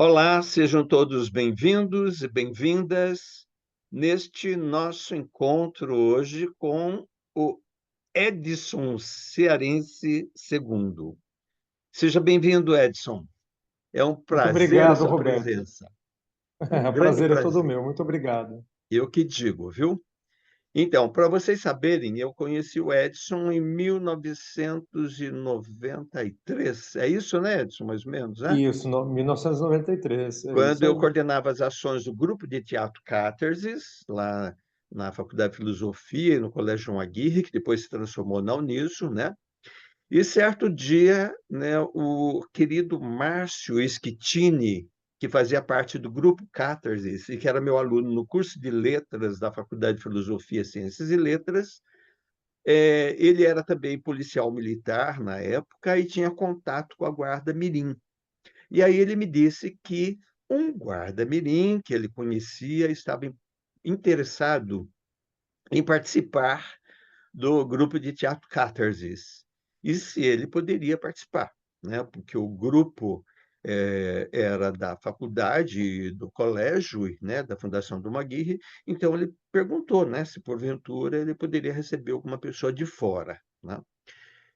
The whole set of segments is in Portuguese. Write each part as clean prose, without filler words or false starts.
Olá, sejam todos bem-vindos e bem-vindas neste nosso encontro hoje com o Edson Cearense II. Seja bem-vindo, Edson. É um Muito prazer a obrigado, sua Roberto. presença. Um O grande prazer é todo prazer. meu. Muito obrigado. Eu que digo, viu? Então, para vocês saberem, eu conheci o Edson em 1993. É isso, né, Edson? Mais ou menos, né? Isso, 1993, é Quando isso eu aí. coordenava as ações do grupo de teatro Catarsis, lá na Faculdade de Filosofia e no Colégio João Aguirre, que depois se transformou na Uniso, né? E certo dia, né, o querido Márcio Schettini, que fazia parte do grupo Catarsis e que era meu aluno no curso de letras da Faculdade de Filosofia, Ciências e Letras, ele era também policial militar na época e tinha contato com a Guarda Mirim. E aí ele me disse que um guarda-mirim que ele conhecia estava interessado em participar do grupo de teatro Catarsis. E se ele poderia participar, né? Porque o grupo era da faculdade, do colégio, né? Da Fundação do Maguire. Então ele perguntou, né? Se porventura ele poderia receber alguma pessoa de fora, né?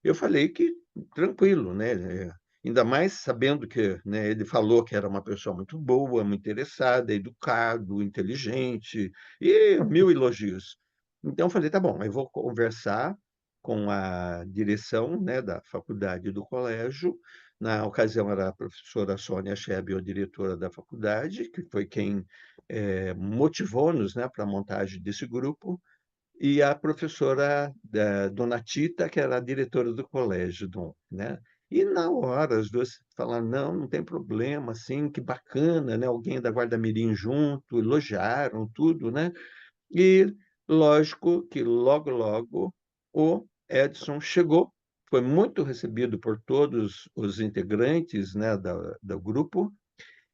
Eu falei que tranquilo, né? Ainda mais sabendo que, né, ele falou que era uma pessoa muito boa, muito interessada, educado, inteligente, e mil elogios. Então, eu falei, tá bom, eu vou conversar com a direção, né, da faculdade e do colégio. Na ocasião, era a professora Sônia Schebe, a diretora da faculdade, que foi quem motivou-nos, né, para a montagem desse grupo e a professora Dona Tita, que era a diretora do colégio, né? E na hora as duas falaram, não, não tem problema, assim, que bacana, né? Alguém da Guarda Mirim junto, elogiaram tudo, né? E lógico que logo, logo o Edson chegou, foi muito recebido por todos os integrantes, né, do grupo,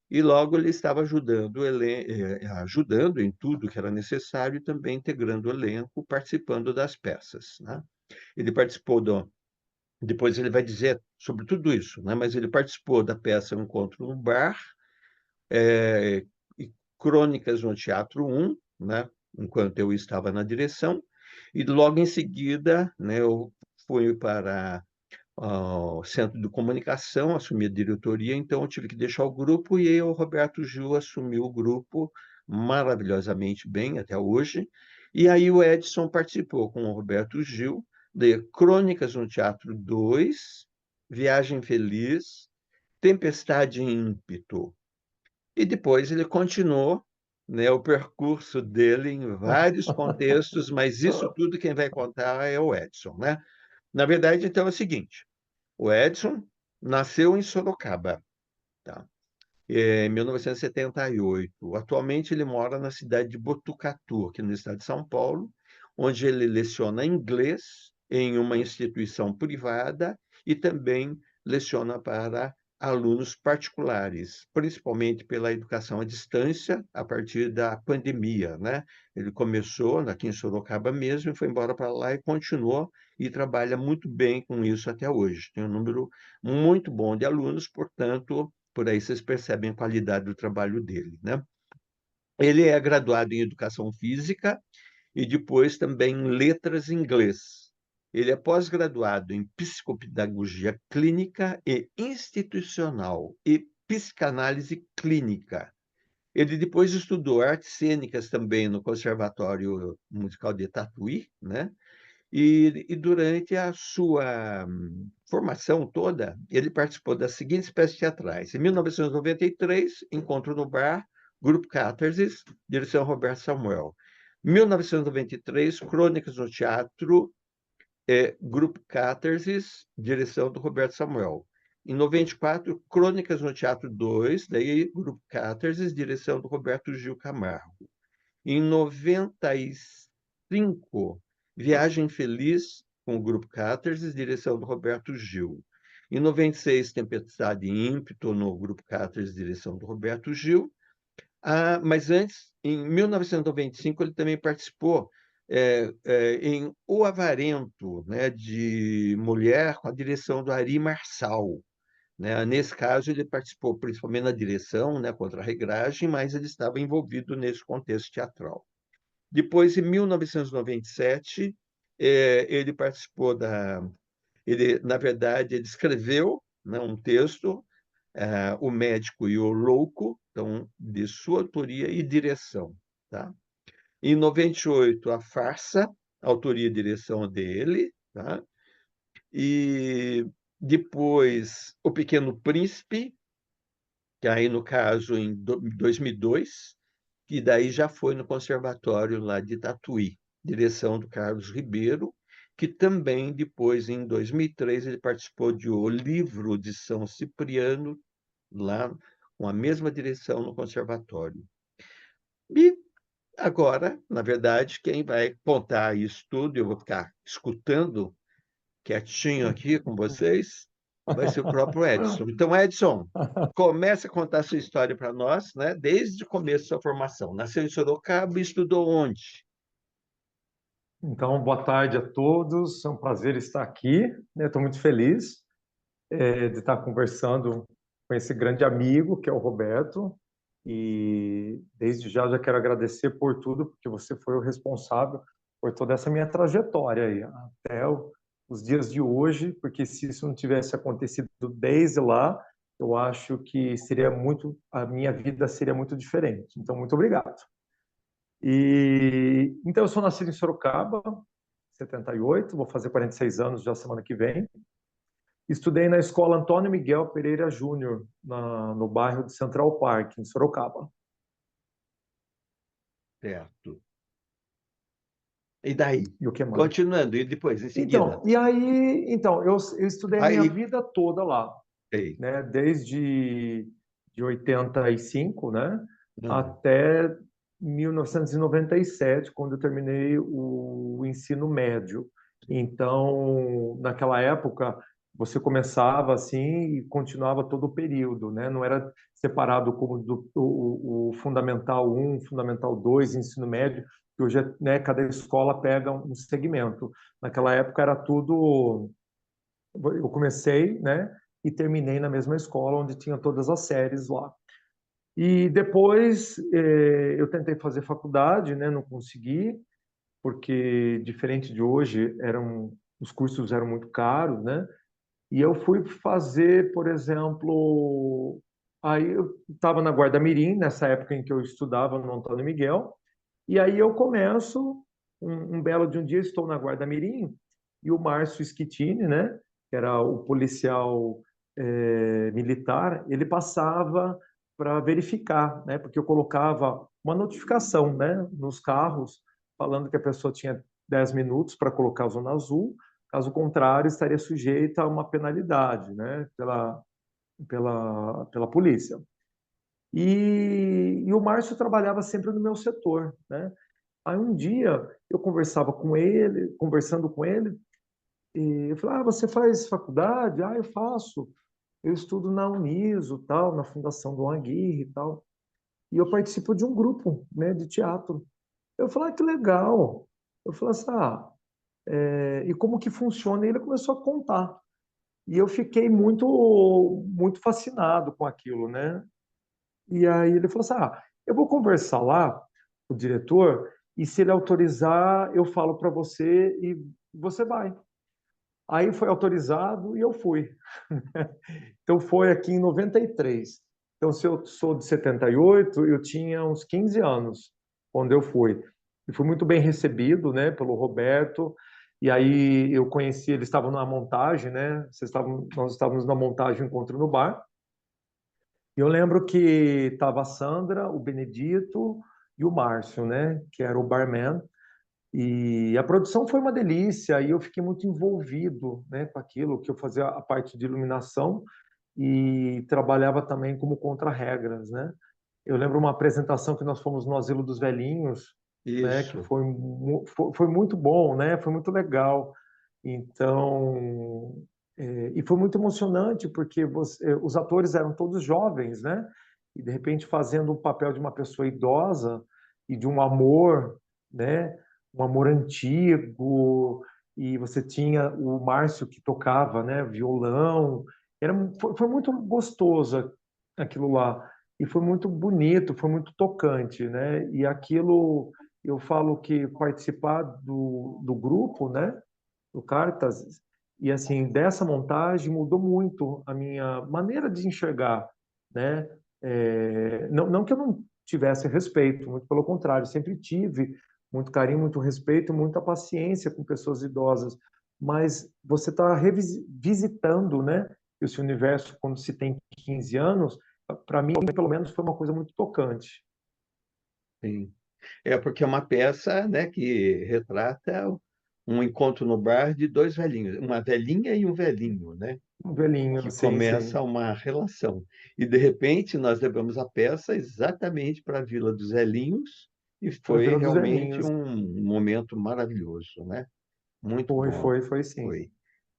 e logo ele estava ajudando em tudo que era necessário e também integrando o elenco, participando das peças, né? Ele participou depois ele vai dizer sobre tudo isso, né? Mas ele participou da peça Um Encontro no Bar, e Crônicas no Teatro 1, né? Enquanto eu estava na direção, e logo em seguida, né, eu fui para ao Centro de Comunicação, assumi a diretoria, então eu tive que deixar o grupo e aí o Roberto Gil assumiu o grupo maravilhosamente bem até hoje. E aí o Edson participou com o Roberto Gil de Crônicas no Teatro 2, Viagem Feliz, Tempestade em Ímpeto. E depois ele continuou, né, o percurso dele em vários contextos, mas isso tudo quem vai contar é o Edson, né? Na verdade, então é o seguinte, o Edson nasceu em Sorocaba, tá? Em 1978. Atualmente ele mora na cidade de Botucatu, aqui no estado de São Paulo, onde ele leciona inglês em uma instituição privada e também leciona para alunos particulares, principalmente pela educação à distância, a partir da pandemia, né? Ele começou aqui em Sorocaba mesmo e foi embora para lá e continuou e trabalha muito bem com isso até hoje. Tem um número muito bom de alunos, portanto, por aí vocês percebem a qualidade do trabalho dele, né? Ele é graduado em Educação Física e depois também em Letras em Inglês. Ele é pós-graduado em Psicopedagogia Clínica e Institucional e Psicanálise Clínica. Ele depois estudou artes cênicas também no Conservatório Musical de Tatuí, né? E durante a sua formação toda, ele participou das seguintes peças teatrais. Em 1993, Encontro no Bar, Grupo Catarsis, direção Roberto Samuel. 1993, Crônicas no Teatro, Grupo Catarsis, direção do Roberto Samuel. Em 94, Crônicas no Teatro 2, daí Grupo Catarsis, direção do Roberto Gil Camargo. Em 95, Viagem Feliz, com o Grupo Catarsis, direção do Roberto Gil. Em 96, Tempestade e Ímpeto, no Grupo Catarsis, direção do Roberto Gil. Mas antes, em 1995, ele também participou em O Avarento, né, de Mulher, com a direção do Ari Marçal. né? Nesse caso, ele participou principalmente na direção, né, contra a regragem, mas ele estava envolvido nesse contexto teatral. Depois, em 1997, ele participou da... Ele, na verdade, ele escreveu, né, um texto, O Médico e o Louco, então, de sua autoria e direção, tá? Em 98, A Farsa, autoria e direção dele, tá? E depois, O Pequeno Príncipe, que aí, no caso, em 2002, que daí já foi no conservatório lá de Tatuí, direção do Carlos Ribeiro, que também depois, em 2003, ele participou de O Livro de São Cipriano, lá com a mesma direção no conservatório. E agora, na verdade, quem vai contar isso tudo, eu vou ficar escutando quietinho aqui com vocês, vai ser o próprio Edson. Então, Edson, comece a contar a sua história para nós, né? Desde o começo da sua formação. Nasceu em Sorocaba e estudou onde? Então, boa tarde a todos. É um prazer estar aqui, né? Estou muito feliz de estar conversando com esse grande amigo que é o Roberto. E desde já quero agradecer por tudo, porque você foi o responsável por toda essa minha trajetória aí, até os dias de hoje, porque se isso não tivesse acontecido desde lá, eu acho que a minha vida seria muito diferente. Então, muito obrigado. Então eu sou nascido em Sorocaba, 78, vou fazer 46 anos já semana que vem. Estudei na escola Antônio Miguel Pereira Júnior, no bairro de Central Park, em Sorocaba. Certo. E daí? E o que mais? Continuando, e depois, em seguida? Então, eu estudei a minha Aí, vida toda lá, ei, né? Desde de 85, né? hum, Até 1997, quando eu terminei o ensino médio. Então, naquela época, você começava assim e continuava todo o período, né? Não era separado como o Fundamental 1, Fundamental 2, ensino médio, que hoje, né, cada escola pega um segmento. Naquela época era tudo. Eu comecei, né, e terminei na mesma escola onde tinha todas as séries lá. E depois eu tentei fazer faculdade, né, não consegui, porque diferente de hoje, os cursos eram muito caros, né? E eu fui fazer, por exemplo, aí eu estava na Guarda Mirim, nessa época em que eu estudava no Antônio Miguel, e aí eu começo, um belo de um dia, estou na Guarda Mirim, e o Márcio Schettini, né, que era o policial militar, ele passava para verificar, né, porque eu colocava uma notificação, né, nos carros, falando que a pessoa tinha 10 minutos para colocar a zona azul, caso contrário, estaria sujeita a uma penalidade, né, pela polícia. E o Márcio trabalhava sempre no meu setor, né? Aí um dia eu conversando com ele, e eu falei: "Ah, você faz faculdade?" "Ah, eu faço. Eu estudo na Uniso, tal, na Fundação Dom Aguirre e tal. E eu participo de um grupo, né, de teatro." Eu falei: "Ah, que legal." Eu falei assim: e como que funciona?" E ele começou a contar. E eu fiquei muito fascinado com aquilo, né? E aí ele falou assim: eu vou conversar lá com o diretor e se ele autorizar, eu falo para você e você vai. Aí foi autorizado e eu fui. Então foi aqui em 93. Então, se eu sou de 78, eu tinha uns 15 anos quando eu fui. E fui muito bem recebido, né, pelo Roberto. E aí eu conheci, eles estavam na montagem, né? Nós estávamos na montagem Encontro no Bar. E eu lembro que estava a Sandra, o Benedito e o Márcio, né, que era o barman. E a produção foi uma delícia, e eu fiquei muito envolvido, né, com aquilo, que eu fazia a parte de iluminação e trabalhava também como contra-regras, né? Eu lembro uma apresentação que nós fomos no Asilo dos Velhinhos, né, que isso. foi muito bom, né? Foi muito legal. Então, e foi muito emocionante porque os atores eram todos jovens, né? E de repente fazendo o papel de uma pessoa idosa e de um amor, né? Um amor antigo. E você tinha o Márcio que tocava, né? Violão. Foi muito gostoso aquilo lá. E foi muito bonito, foi muito tocante, né? E aquilo, eu falo que participar do grupo, né? Do Cartas, e assim, dessa montagem mudou muito a minha maneira de enxergar, né? Não que eu não tivesse respeito, muito pelo contrário, sempre tive muito carinho, muito respeito, muita paciência com pessoas idosas, mas você está revisitando, né, esse universo quando se tem 15 anos, para mim, pelo menos, foi uma coisa muito tocante. Sim. É porque é uma peça, né, que retrata um encontro no bar de dois velhinhos, uma velhinha e um velhinho, né, Um velhinho, que sim, começa sim. uma relação. E, de repente, nós levamos a peça exatamente para a Vila dos Velhinhos e Para foi Vila dos realmente Velhinhos. um momento maravilhoso, né? Muito bom. Foi sim. Foi,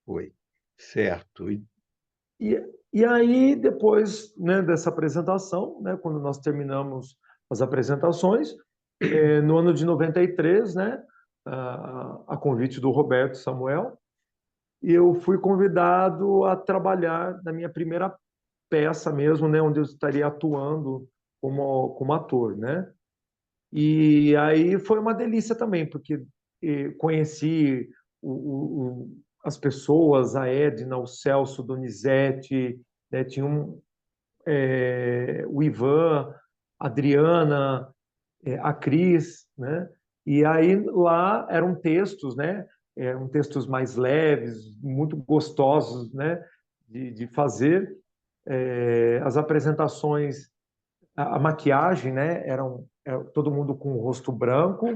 foi. Certo. E, e aí, depois, né, dessa apresentação, né, quando nós terminamos as apresentações, no ano de 93, né, a convite do Roberto Samuel, eu fui convidado a trabalhar na minha primeira peça mesmo, né, onde eu estaria atuando como ator, né? E aí foi uma delícia também, porque conheci as pessoas, a Edna, o Celso Donizete, né, tinha o Ivan, a Adriana, a Cris, né? E aí lá eram textos, né? Eram textos mais leves, muito gostosos, né? De fazer. As apresentações, a maquiagem, né? Era todo mundo com o rosto branco,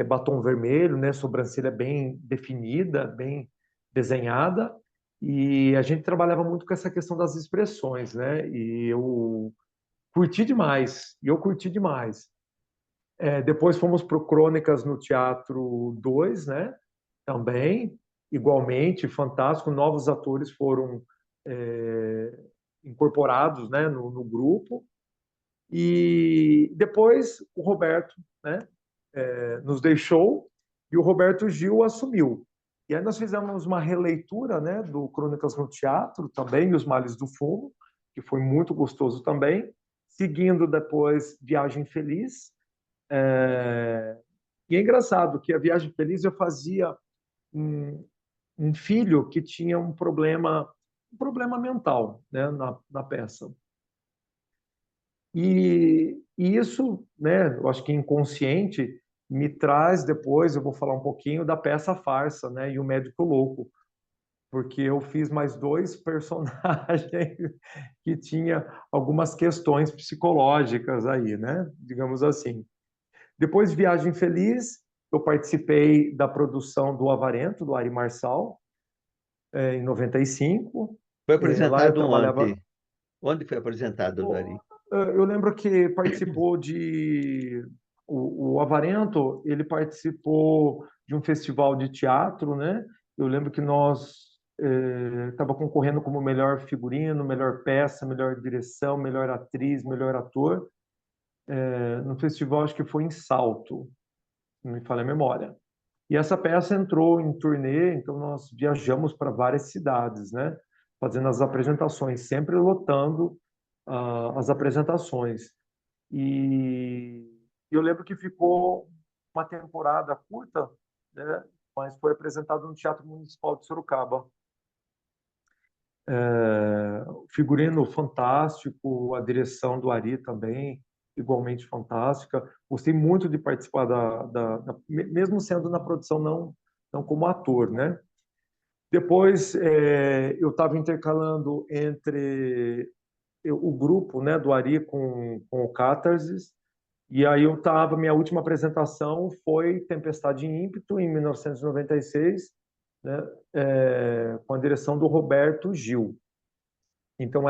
batom vermelho, né? Sobrancelha bem definida, bem desenhada. E a gente trabalhava muito com essa questão das expressões, né? E eu curti demais. E eu curti demais. Depois fomos para o Crônicas no Teatro 2, né? Também, igualmente, fantástico. Novos atores foram é, incorporados, né, no grupo. E depois o Roberto, né, nos deixou e o Roberto Gil assumiu. E aí nós fizemos uma releitura, né, do Crônicas no Teatro também, Os Males do Fumo, que foi muito gostoso também. Seguindo depois Viagem Feliz, e é engraçado que a Viagem Feliz eu fazia um, um filho que tinha um problema mental, né, na peça. E isso, né, eu acho que inconsciente me traz depois, eu vou falar um pouquinho da peça Farsa, né, e o Médico Louco, porque eu fiz mais dois personagens que tinha algumas questões psicológicas aí, né, digamos assim. Depois, Viagem Feliz, eu participei da produção do Avarento, do Ari Marçal, em 95. Foi Lá eu apresentado trabalhava. onde? Onde foi apresentado, Dari? Eu lembro que participou de. O Avarento, ele participou de um festival de teatro, né? Eu lembro que nós estava concorrendo como melhor figurino, melhor peça, melhor direção, melhor atriz, melhor ator, no festival, acho que foi em Salto, se não me falha a memória. E essa peça entrou em turnê, então nós viajamos para várias cidades, né? Fazendo as apresentações, sempre lotando as apresentações. E eu lembro que ficou uma temporada curta, né? Mas foi apresentado no Teatro Municipal de Sorocaba. Figurino fantástico, a direção do Ari também, igualmente fantástica. Gostei muito de participar mesmo sendo na produção, não como ator, né? Depois, eu estava intercalando entre o grupo, né, do Ari com o Catarsis, e aí minha última apresentação foi Tempestade em Ímpeto, em 1996, né, com a direção do Roberto Gil. Então,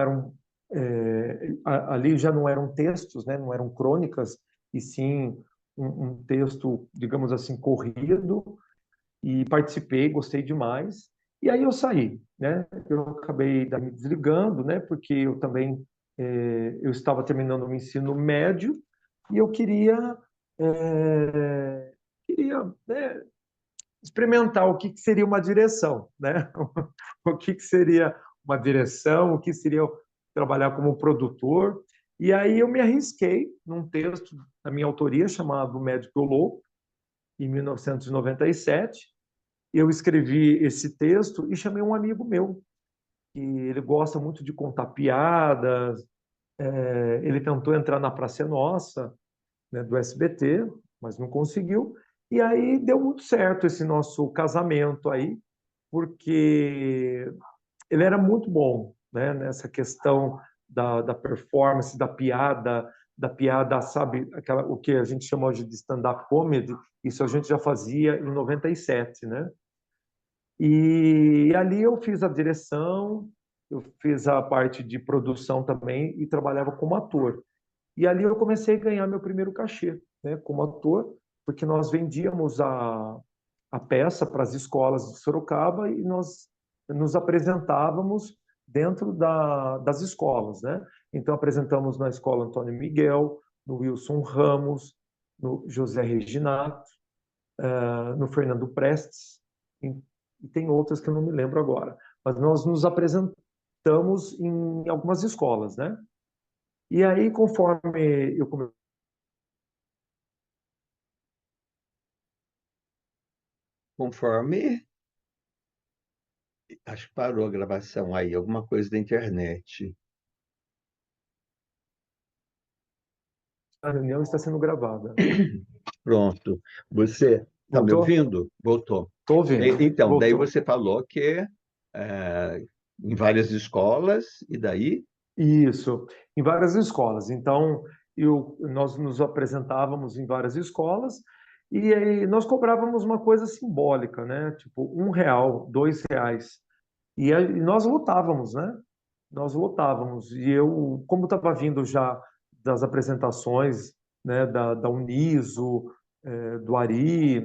ali já não eram textos, né, não eram crônicas, e sim um texto, digamos assim, corrido, e participei, gostei demais. E aí eu saí, né? Eu acabei me desligando, né? Porque eu também eu estava terminando o ensino médio e eu queria, né, experimentar o que seria uma direção, né? O que seria uma direção, o que seria eu trabalhar como produtor. E aí eu me arrisquei num texto da minha autoria chamado Médico Louco, em 1997. Eu escrevi esse texto e chamei um amigo meu, que ele gosta muito de contar piadas. Ele tentou entrar na Praça é Nossa, né, do SBT, mas não conseguiu. E aí deu muito certo esse nosso casamento aí, porque ele era muito bom, né, nessa questão da performance, da piada, sabe, aquela, o que a gente chama hoje de stand-up comedy, isso a gente já fazia em 97, né? E ali eu fiz a direção, eu fiz a parte de produção também e trabalhava como ator. E ali eu comecei a ganhar meu primeiro cachê, né, como ator, porque nós vendíamos a peça para as escolas de Sorocaba e nós nos apresentávamos dentro das escolas, né? Então apresentamos na escola Antônio Miguel, no Wilson Ramos, no José Reginato, no Fernando Prestes, e tem outras que eu não me lembro agora. Mas nós nos apresentamos em algumas escolas, né? E aí, conforme eu comecei. Conforme, acho que parou a gravação aí, alguma coisa da internet. A reunião está sendo gravada. Pronto. Você está me Voltou? ouvindo? Voltou. Estou ouvindo. Então, daí Voltou. você falou que em várias escolas, e daí? Isso, em várias escolas. Então, nós nos apresentávamos em várias escolas e aí nós cobrávamos uma coisa simbólica, né? Tipo, R$ 1, R$ 2. E nós lutávamos, né? Nós lutávamos. E eu, como estava vindo já das apresentações, né, da Uniso, do Ari,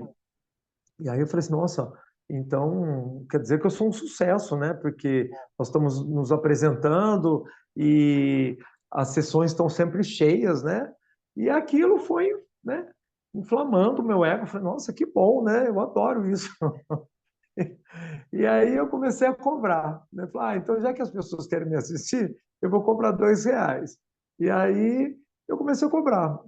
e aí eu falei assim, nossa, então quer dizer que eu sou um sucesso, né? Porque nós estamos nos apresentando e as sessões estão sempre cheias, né? E aquilo foi, né, inflamando o meu ego. Eu falei, nossa, que bom, né? Eu adoro isso. E aí eu comecei a cobrar, né? Falei, então já que as pessoas querem me assistir, eu vou cobrar R$ 2. E aí eu comecei a cobrar.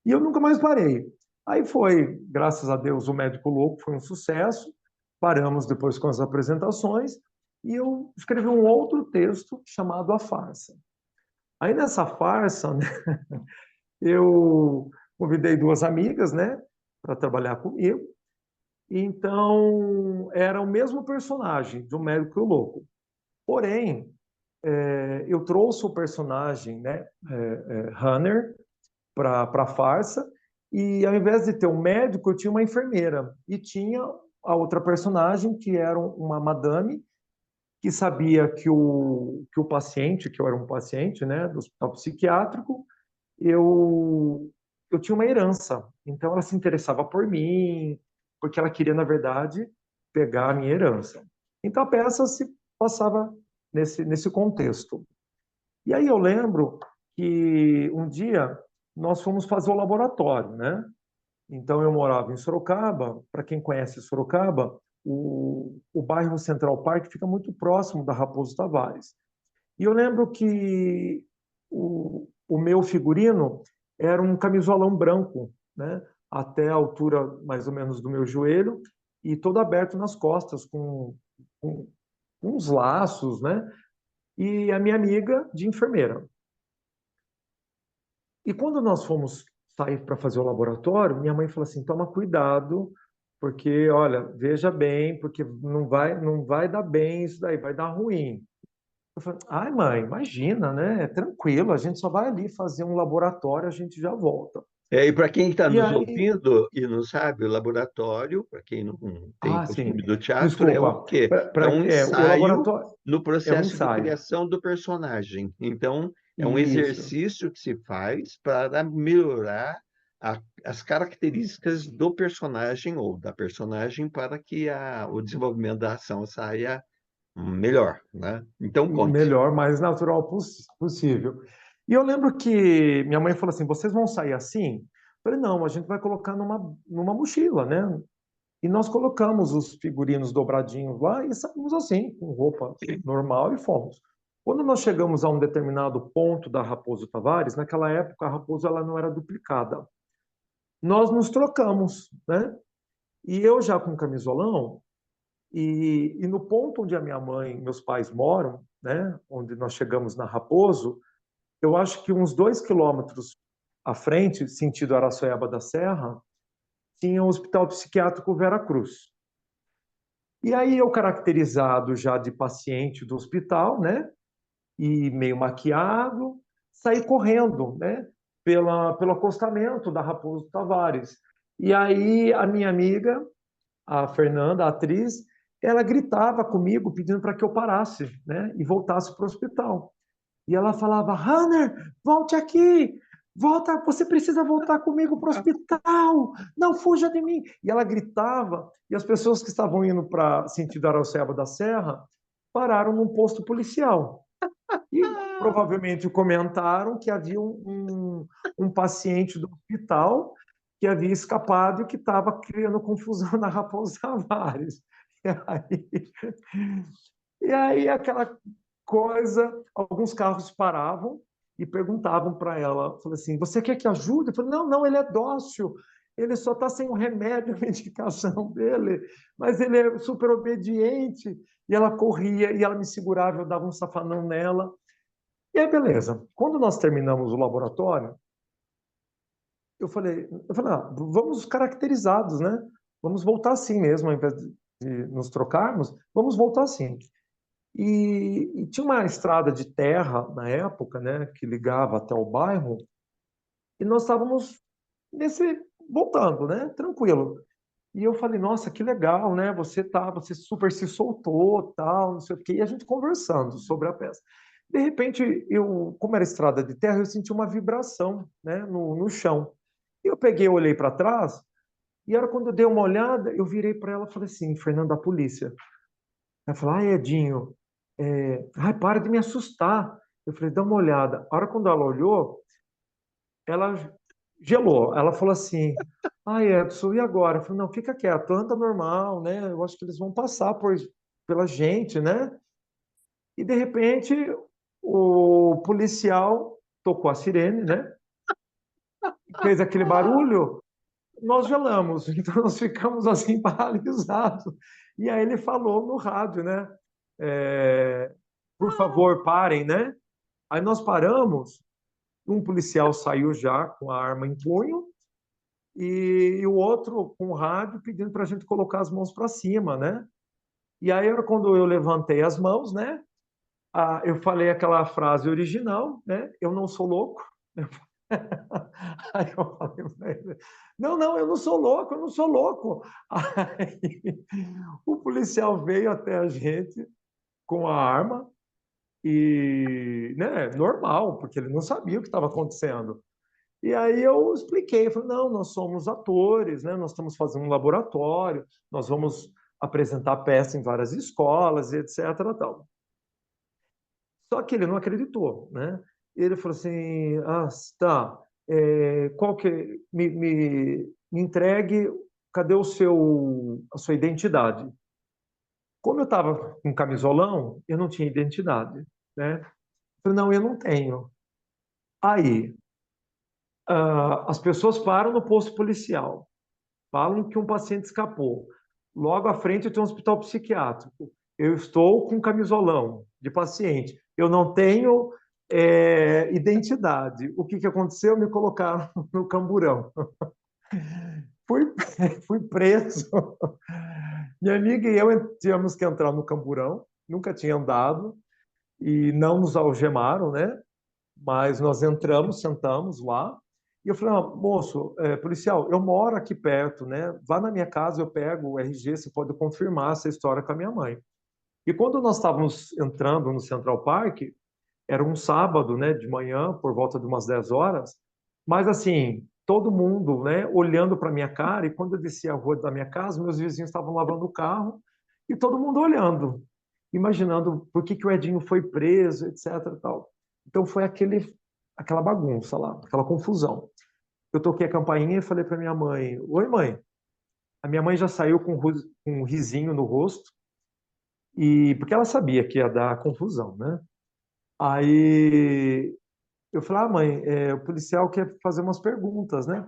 E eu nunca mais parei. Aí foi, graças a Deus, o Médico Louco foi um sucesso. Paramos depois com as apresentações e eu escrevi um outro texto chamado A Farsa. Aí nessa farsa, né, eu convidei duas amigas, né, para trabalhar comigo. Então era o mesmo personagem do Médico Louco. Porém, eu trouxe o personagem, né, Hunter, para a farsa, e ao invés de ter um médico, eu tinha uma enfermeira, e tinha a outra personagem, que era uma madame, que sabia que o paciente, que eu era um paciente, né, do hospital psiquiátrico, eu tinha uma herança. Então ela se interessava por mim, porque ela queria, na verdade, pegar a minha herança. Então a peça se passava nesse contexto. E aí eu lembro que um dia nós fomos fazer o laboratório, né? Então eu morava em Sorocaba. Para quem conhece Sorocaba, o bairro Central Park fica muito próximo da Raposo Tavares. E eu lembro que o meu figurino era um camisolão branco, né? Até a altura mais ou menos do meu joelho e todo aberto nas costas com uns laços, né? E a minha amiga de enfermeira. E quando nós fomos sair para fazer o laboratório, minha mãe falou assim: toma cuidado, porque, olha, veja bem, porque não vai dar bem isso daí, vai dar ruim. Eu falei: ai, mãe, imagina, né? É tranquilo, a gente só vai ali fazer um laboratório, a gente já volta. E para quem está E nos aí, ouvindo e não sabe, o laboratório, para quem não tem sim, costume do teatro, é o desculpa, quê? É um o ensaio laboratório no é um processo de ensaio. criação do personagem. Então, é um Isso. exercício que se faz para melhorar as características do personagem ou da personagem para que o desenvolvimento da ação saia melhor, né? Então, conte. Melhor, mais natural possível. E eu lembro que minha mãe falou assim: vocês vão sair assim? Eu falei: não, a gente vai colocar numa mochila, né? E nós colocamos os figurinos dobradinhos lá e saímos assim, com roupa normal e fomos. Quando nós chegamos a um determinado ponto da Raposo Tavares, naquela época a Raposo ela não era duplicada. Nós nos trocamos, né? E eu já com camisolão, e no ponto onde a minha mãe e meus pais moram, né? Onde nós chegamos na Raposo, eu acho que uns 2 quilômetros à frente, sentido Araçoiaba da Serra, tinha o Hospital Psiquiátrico Vera Cruz. E aí eu, caracterizado já de paciente do hospital, né? E meio maquiado, saí correndo, né? Pelo acostamento da Raposo Tavares. E aí a minha amiga, a Fernanda, a atriz, ela gritava comigo pedindo para que eu parasse, né? E voltasse para o hospital. E ela falava: Hanner, volte aqui, volta, você precisa voltar comigo para o hospital, não fuja de mim. E ela gritava, e as pessoas que estavam indo para sentido Araçoiaba da Serra pararam num posto policial. E provavelmente comentaram que havia um paciente do hospital que havia escapado e que estava criando confusão na Raposo Tavares. E aí, e aí aquela coisa, alguns carros paravam e perguntavam para ela, falou assim, você quer que ajude? Eu falei, não, não, ele é dócil, ele só está sem o remédio, a medicação dele, mas ele é super obediente. E ela corria e ela me segurava, eu dava um safanão nela. E aí, beleza. Quando nós terminamos o laboratório, eu falei, vamos caracterizados, né? Vamos voltar assim mesmo, ao invés de nos trocarmos, vamos voltar assim. E tinha uma estrada de terra na época, né, que ligava até o bairro, e nós estávamos nesse voltando, né, tranquilo. E eu falei, nossa, que legal, né? Você super se soltou, tal, não sei o quê. E a gente conversando sobre a peça. De repente, como era estrada de terra, eu senti uma vibração, né, no chão. E eu peguei, olhei para trás, e era quando eu dei uma olhada, eu virei para ela e falei assim, Fernanda, a polícia. Ela falou, ai, Edinho, ai, para de me assustar. Eu falei, dá uma olhada. A hora quando ela olhou, ela gelou. Ela falou assim, ai, Edson, e agora? Eu falei, não, fica quieto, anda normal, né? Eu acho que eles vão passar pela gente, né? E, de repente, o policial tocou a sirene, né? Fez aquele barulho, nós gelamos. Então, nós ficamos assim, paralisados. E aí ele falou no rádio, né? Por favor, parem, né? Aí nós paramos, um policial saiu já com a arma em punho e o outro com o rádio pedindo para a gente colocar as mãos para cima, né? E aí era quando eu levantei as mãos, né? Eu falei aquela frase original, né? Eu não sou louco. Aí eu falei para ele, não, não, eu não sou louco, eu não sou louco. Aí o policial veio até a gente com a arma e, né, normal, porque ele não sabia o que estava acontecendo. E aí eu expliquei, eu falei, não, nós somos atores, né? Nós estamos fazendo um laboratório, nós vamos apresentar peça em várias escolas, e etc. Tal. Só que ele não acreditou, né? Ele falou assim, tá, qual que me entregue, cadê a sua identidade? Como eu estava com camisolão, eu não tinha identidade, né? Eu falei, não, eu não tenho. Aí, as pessoas param no posto policial, falam que um paciente escapou. Logo à frente tem um hospital psiquiátrico. Eu estou com camisolão de paciente. Eu não tenho identidade. O que aconteceu? Me colocaram no camburão. Fui, fui preso. Minha amiga e eu tínhamos que entrar no camburão. Nunca tinha andado e não nos algemaram, né? Mas nós entramos, sentamos lá, e eu falei, moço, policial, eu moro aqui perto, né? Vá na minha casa, eu pego o RG, você pode confirmar essa história com a minha mãe. E quando nós estávamos entrando no Central Park, era um sábado, né, de manhã, por volta de umas 10 horas, mas assim, todo mundo, né, olhando para minha cara, e quando eu desci a rua da minha casa, meus vizinhos estavam lavando o carro, e todo mundo olhando, imaginando por que o Edinho foi preso, etc. Tal. Então foi aquela bagunça lá, aquela confusão. Eu toquei a campainha e falei para minha mãe: Oi, mãe. A minha mãe já saiu com um risinho no rosto, e porque ela sabia que ia dar confusão, né? Aí eu falei, mãe, o policial quer fazer umas perguntas, né?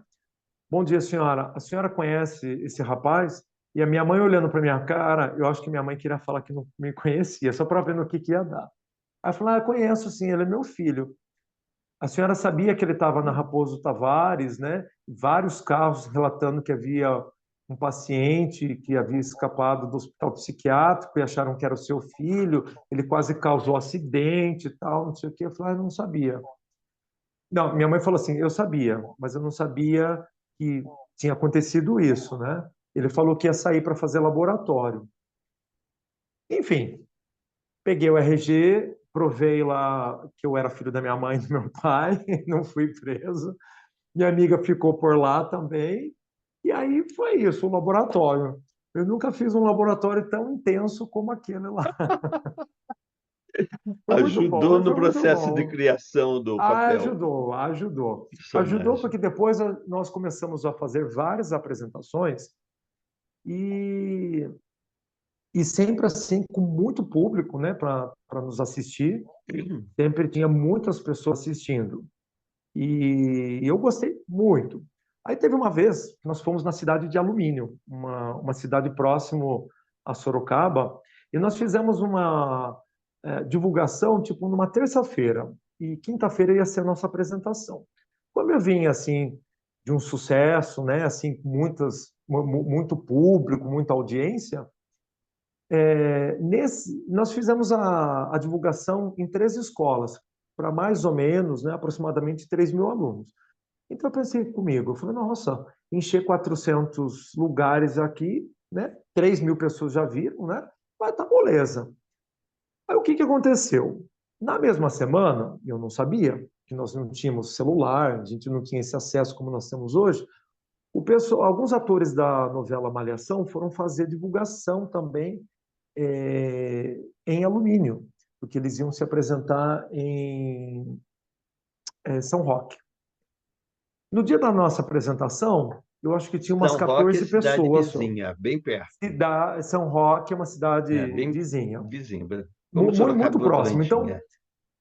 Bom dia, senhora. A senhora conhece esse rapaz? E a minha mãe olhando para minha cara, eu acho que minha mãe queria falar que não me conhecia, só para ver no que ia dar. Aí eu falei, conheço sim, ele é meu filho. A senhora sabia que ele estava na Raposo Tavares, né? Vários carros relatando que havia um paciente que havia escapado do hospital psiquiátrico e acharam que era o seu filho, ele quase causou acidente e tal, não sei o quê. Eu falei, não sabia. Não, minha mãe falou assim, eu sabia, mas eu não sabia que tinha acontecido isso, né? Ele falou que ia sair para fazer laboratório. Enfim, peguei o RG, provei lá que eu era filho da minha mãe e do meu pai, não fui preso. Minha amiga ficou por lá também. E aí foi isso, o laboratório. Eu nunca fiz um laboratório tão intenso como aquele lá. Foi muito bom, Ajudou mas no foi muito processo de bom. criação do Ah, papel, ajudou, ajudou. Ajudou personagem. porque depois nós começamos a fazer várias apresentações e, e sempre assim, com muito público, né, para nos assistir. Sempre tinha muitas pessoas assistindo. E eu gostei muito. Aí teve uma vez que nós fomos na cidade de Alumínio, uma cidade próximo a Sorocaba, e nós fizemos uma divulgação, tipo, numa terça-feira, e quinta-feira ia ser a nossa apresentação. Como eu vim, assim, de um sucesso, né, assim, com muito público, muita audiência, nós fizemos a divulgação em 3 escolas, para mais ou menos, né, aproximadamente 3.000 alunos. Então eu pensei comigo, eu falei, nossa, encher 400 lugares aqui, né? 3.000 pessoas já viram, né? Vai tá beleza. Aí o que que aconteceu? Na mesma semana, eu não sabia que nós não tínhamos celular, a gente não tinha esse acesso como nós temos hoje. Alguns atores da novela Malhação foram fazer divulgação também em alumínio, porque eles iam se apresentar em São Roque. No dia da nossa apresentação, eu acho que tinha umas São Roque é 14 cidade pessoas só. vizinha, bem perto. São Roque é uma É, cidade bem vizinha, vizinho. Como muito Sorocaba e próximo. Votorantim,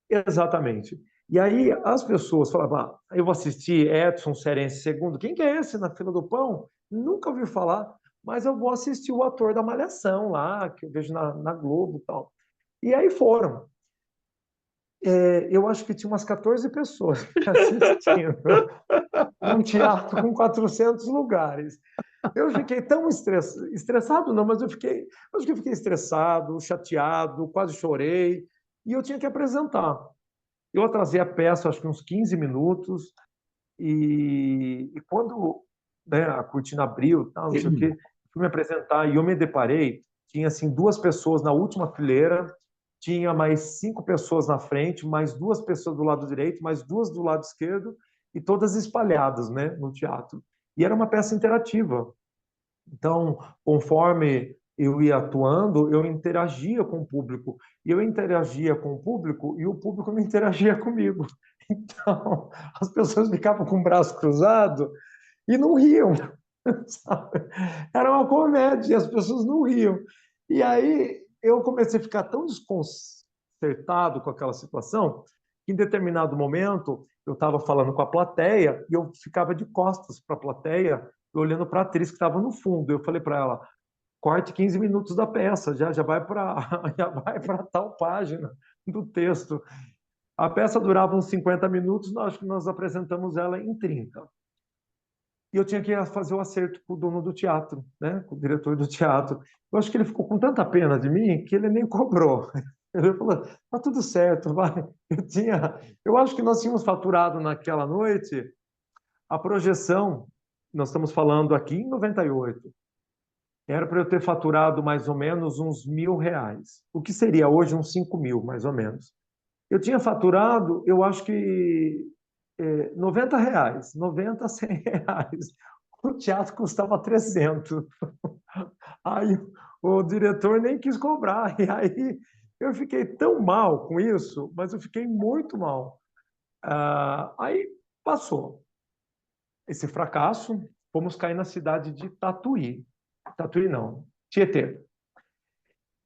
Então, é. exatamente. E aí as pessoas falavam, eu vou assistir Edson Cerense segundo. Quem que é esse na fila do pão? Nunca ouvi falar, mas eu vou assistir o ator da Malhação lá, que eu vejo na Globo e tal. E aí foram. Eu acho que tinha umas 14 pessoas assistindo num teatro com 400 lugares. Eu fiquei tão estressado, não, mas acho que eu fiquei estressado, chateado, quase chorei, e eu tinha que apresentar. Eu atrasei a peça, acho que uns 15 minutos, e quando, né, a cortina abriu, tal, não sei o quê, fui me apresentar e eu me deparei, tinha assim 2 pessoas na última fileira, tinha mais 5 pessoas na frente, mais 2 pessoas do lado direito, mais 2 do lado esquerdo, e todas espalhadas, né, no teatro. E era uma peça interativa. Então, conforme eu ia atuando, eu interagia com o público. E eu interagia com o público e o público não interagia comigo. Então, as pessoas ficavam com o braço cruzado e não riam. Sabe? Era uma comédia, as pessoas não riam. E aí eu comecei a ficar tão desconcertado com aquela situação que em determinado momento eu estava falando com a plateia e eu ficava de costas para a plateia, olhando para a atriz que estava no fundo. Eu falei para ela: corte 15 minutos da peça, já vai para já vai para tal página do texto. A peça durava uns 50 minutos, acho que nós apresentamos ela em 30. E eu tinha que fazer o acerto com o dono do teatro, né? Com o diretor do teatro. Eu acho que ele ficou com tanta pena de mim que ele nem cobrou. Ele falou: tá tudo certo, vai. Eu acho que nós tínhamos faturado naquela noite a projeção, nós estamos falando aqui em 98, era para eu ter faturado mais ou menos uns R$ 1.000, o que seria hoje uns 5.000, mais ou menos. Eu tinha faturado, eu acho que R$ 90, 90, R$ 100. O teatro custava 300. Aí o diretor nem quis cobrar. E aí eu fiquei tão mal com isso, mas eu fiquei muito mal. Aí passou esse fracasso, fomos cair na cidade de Tatuí. Tatuí não, Tietê.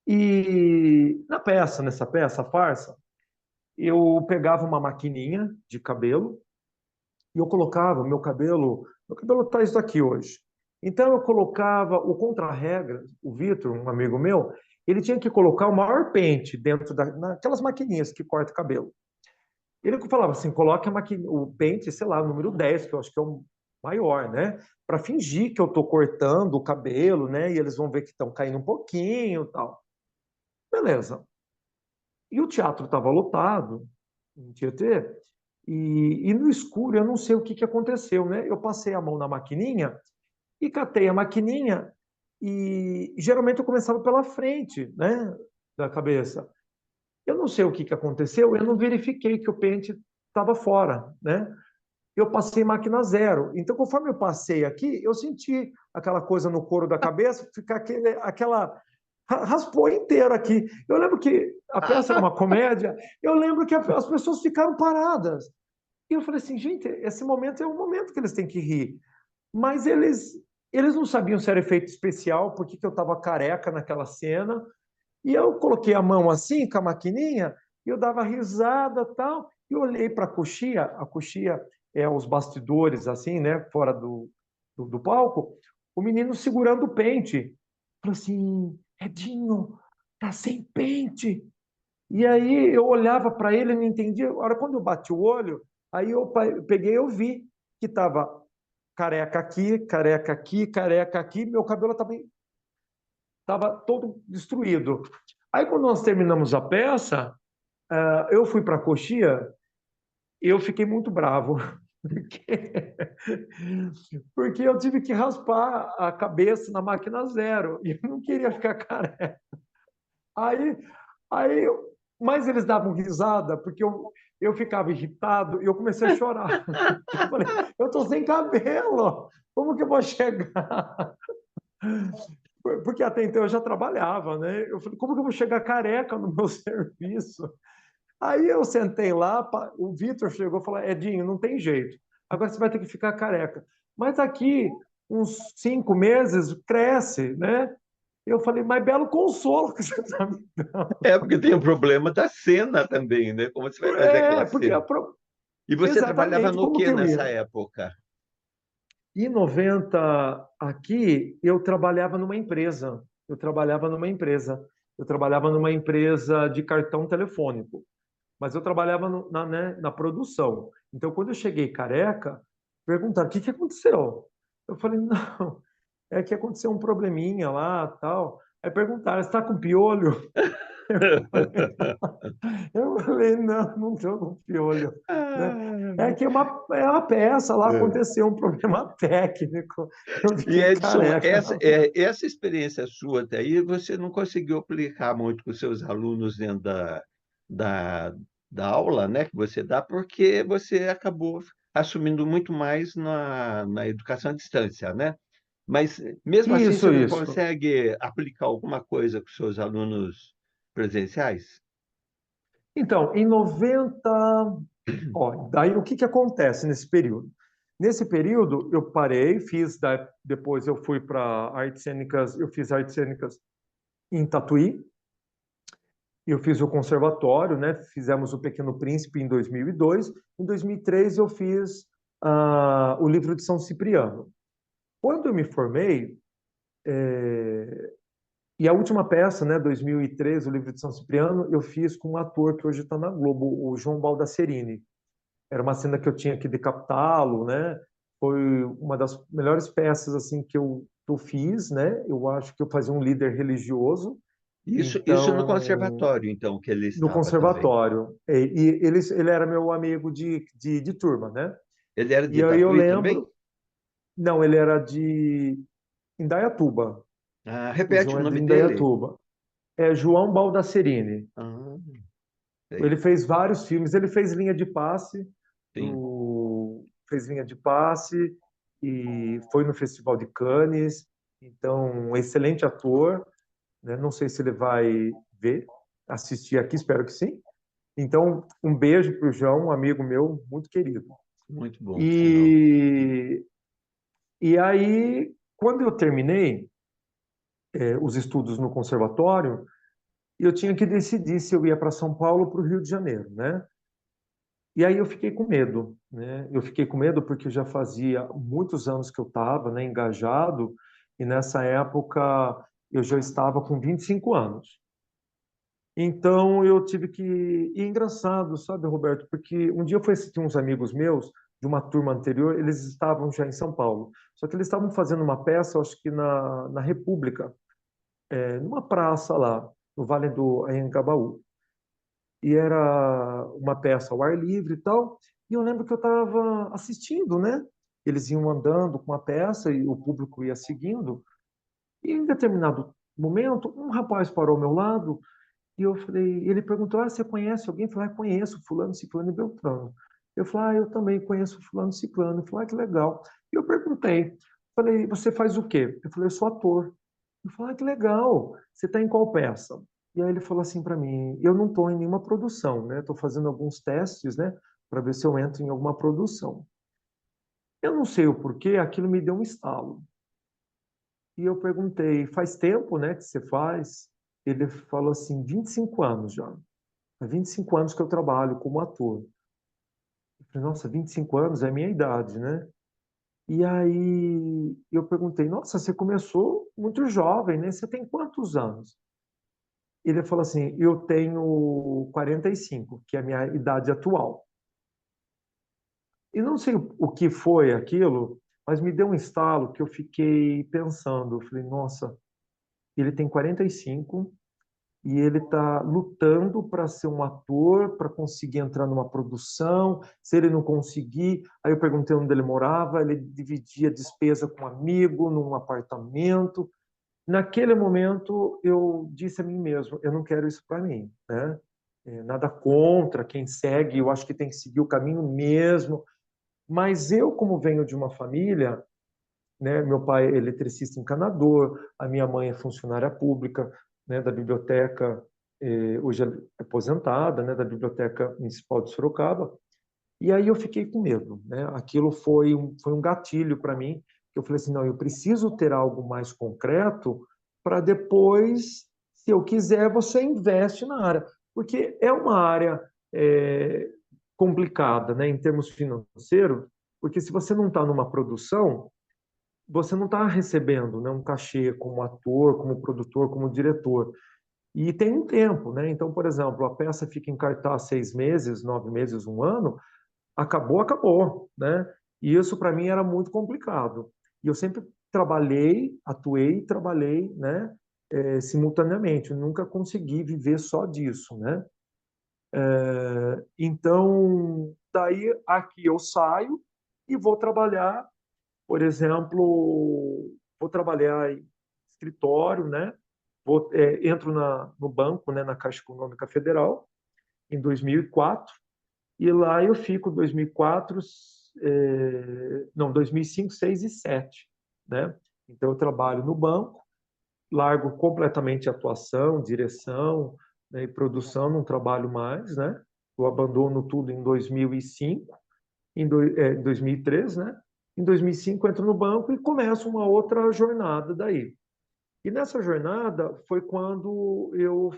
E na peça, nessa peça, a farsa, eu pegava uma maquininha de cabelo e eu colocava meu cabelo está isso aqui hoje. Então eu colocava o contra-regra, o Vitor, um amigo meu, ele tinha que colocar o maior pente dentro naquelas maquininhas que corta cabelo. Ele falava assim, coloque o pente, sei lá, número 10 que eu acho que é o maior, né? Para fingir que eu estou cortando o cabelo, né? E eles vão ver que estão caindo um pouquinho e tal. Beleza. E o teatro estava lotado, em Tietê, e no escuro eu não sei o que aconteceu, né? Eu passei a mão na maquininha e catei a maquininha e geralmente eu começava pela frente, né, da cabeça. Eu não sei o que aconteceu, eu não verifiquei que o pente estava fora, né? Eu passei máquina zero. Então, conforme eu passei aqui, eu senti aquela coisa no couro da cabeça, ficar aquela raspou inteiro aqui. Eu lembro que a peça era uma comédia, eu lembro que as pessoas ficaram paradas. E eu falei assim, gente, esse momento é o momento que eles têm que rir. Mas eles não sabiam se era efeito especial, porque eu estava careca naquela cena. E eu coloquei a mão assim, com a maquininha, e eu dava risada tal, e olhei para a coxia é os bastidores, assim, né, fora do palco, o menino segurando o pente. Falei assim, Edinho, tá sem pente. E aí eu olhava para ele e não entendia. A hora quando eu bati o olho, aí eu peguei e eu vi que estava careca aqui, careca aqui, careca aqui, meu cabelo estava todo destruído. Aí quando nós terminamos a peça, eu fui para a coxia e eu fiquei muito bravo, porque, porque eu tive que raspar a cabeça na máquina zero e eu não queria ficar careca. Aí, aí, mas eles davam risada, porque eu ficava irritado e eu comecei a chorar. Eu falei, eu estou sem cabelo, como que eu vou chegar? Porque até então eu já trabalhava, né? Eu falei, como que eu vou chegar careca no meu serviço? Aí eu sentei lá, o Vitor chegou e falou, Edinho, não tem jeito, agora você vai ter que ficar careca. Mas aqui, uns 5 meses, cresce, né? Eu falei, mas belo consolo que você está me dando. É, porque tem o problema da cena também, né? Como você vai fazer aquela Porque cena? E você trabalhava exatamente, no como que que eu nessa ia? época? Em 90, aqui, eu trabalhava numa empresa. Eu trabalhava numa empresa. Eu trabalhava numa empresa de cartão telefônico. Mas eu trabalhava né, na produção. Então, quando eu cheguei careca, perguntaram: o que aconteceu? Eu falei: não, é que aconteceu um probleminha lá, tal. Aí perguntaram: você está com piolho? Eu falei: não, não estou com piolho. Né? É Ah, que é uma peça, lá é. aconteceu um problema técnico. Eu E fiquei Edson, careca. essa experiência sua até aí, você não conseguiu aplicar muito com seus alunos dentro da, da aula, né, que você dá, porque você acabou assumindo muito mais na educação à distância, né? Mas mesmo assim, você Isso, não isso. consegue aplicar alguma coisa com seus alunos presenciais? Então, em 90, ó, daí o que acontece nesse período? Nesse período, eu parei, depois eu fui para artes cênicas, eu fiz artes cênicas em Tatuí, eu fiz o conservatório, né? Fizemos o Pequeno Príncipe em 2002. Em 2003, eu fiz o livro de São Cipriano. Quando eu me formei, e a última peça, né, 2013, o livro de São Cipriano, eu fiz com um ator que hoje está na Globo, o João Baldacerini. Era uma cena que eu tinha que decapitá-lo, né? Foi uma das melhores peças assim que eu fiz, né? Eu acho que eu fazia um líder religioso, Isso no então conservatório, então, que ele no estava também. conservatório. E ele era meu amigo de turma, né? Ele era E de aí eu Tatuí também? lembro, não, ele era de Indaiatuba. Ah, O repete o João é de nome dele. Indaiatuba. É João Baldacerini. Ah, Ele sei. fez vários filmes. Ele fez Linha de Passe, Sim. fez Linha de Passe e foi no Festival de Cannes. Então, um excelente ator, né? Não sei se ele vai assistir aqui, espero que sim. Então, um beijo para o João, um amigo meu muito querido. Muito bom, sinal. E aí, quando eu terminei, os estudos no conservatório, e eu tinha que decidir se eu ia para São Paulo ou para o Rio de Janeiro, né? E aí eu fiquei com medo, né? Eu fiquei com medo porque já fazia muitos anos que eu estava, né, engajado, e nessa época eu já estava com 25 anos. Então eu tive que. E é engraçado, sabe, Roberto, porque um dia eu fui assistir uns amigos meus de uma turma anterior, eles estavam já em São Paulo. Só que eles estavam fazendo uma peça, acho que na República, numa praça lá, no Vale do Anhangabaú. E era uma peça ao ar livre e tal. E eu lembro que eu estava assistindo, né? Eles iam andando com a peça e o público ia seguindo. E em determinado momento, um rapaz parou ao meu lado e eu falei, ele perguntou: "Ah, você conhece alguém?" Eu falei: "Ah, conheço fulano, ciclano e beltrano." Eu falei: "Ah, eu também conheço fulano, ciclano." Eu falei: "Ah, que legal." E eu perguntei, falei: "Você faz o quê?" Eu falei: "Eu sou ator." Eu falei: "Ah, que legal. Você está em qual peça?" E aí ele falou assim para mim: "Eu não estou em nenhuma produção, né? Estou fazendo alguns testes, né, para ver se eu entro em alguma produção." Eu não sei o porquê, aquilo me deu um estalo. E eu perguntei: "Faz tempo, né, que você faz?" Ele falou assim: 25 anos já. Há 25 anos que eu trabalho como ator. Eu falei: "Nossa, 25 anos é a minha idade, né?" E aí eu perguntei: "Nossa, você começou muito jovem, né? Você tem quantos anos?" Ele falou assim: "Eu tenho 45, que é a minha idade atual." E não sei o que foi aquilo, mas me deu um estalo que eu fiquei pensando. Eu falei: "Nossa, ele tem 45 e ele está lutando para ser um ator, para conseguir entrar numa produção. Se ele não conseguir..." Aí eu perguntei onde ele morava, ele dividia despesa com um amigo, num apartamento. Naquele momento, eu disse a mim mesmo: eu não quero isso para mim, né? Nada contra quem segue, eu acho que tem que seguir o caminho mesmo. Mas eu, como venho de uma família, né? Meu pai é eletricista encanador, a minha mãe é funcionária pública, né, da biblioteca, hoje é aposentada, né, da Biblioteca Municipal de Sorocaba. E aí eu fiquei com medo, né? Aquilo foi um gatilho para mim, que eu falei assim: não, eu preciso ter algo mais concreto para depois, se eu quiser, você investe na área. Porque é uma área complicada, né, em termos financeiros, porque se você não está numa produção, você não está recebendo, né, um cachê como ator, como produtor, como diretor. E tem um tempo, né? Então, por exemplo, a peça fica em cartaz 6 meses, 9 meses, um ano, acabou, acabou, né? E isso para mim era muito complicado. E eu sempre atuei, trabalhei, né, simultaneamente. Eu nunca consegui viver só disso, né? Então, daí aqui eu saio e vou trabalhar, por exemplo, vou trabalhar em escritório, né? Entro no banco, né, na Caixa Econômica Federal, em 2004, e lá eu fico 2004, não, 2005, 6 e 7, né? Então eu trabalho no banco, largo completamente a atuação, direção, né, e produção, não trabalho mais, né? Eu abandono tudo em 2005, 2003, né? Em 2005 entro no banco e começo uma outra jornada daí. E nessa jornada foi quando eu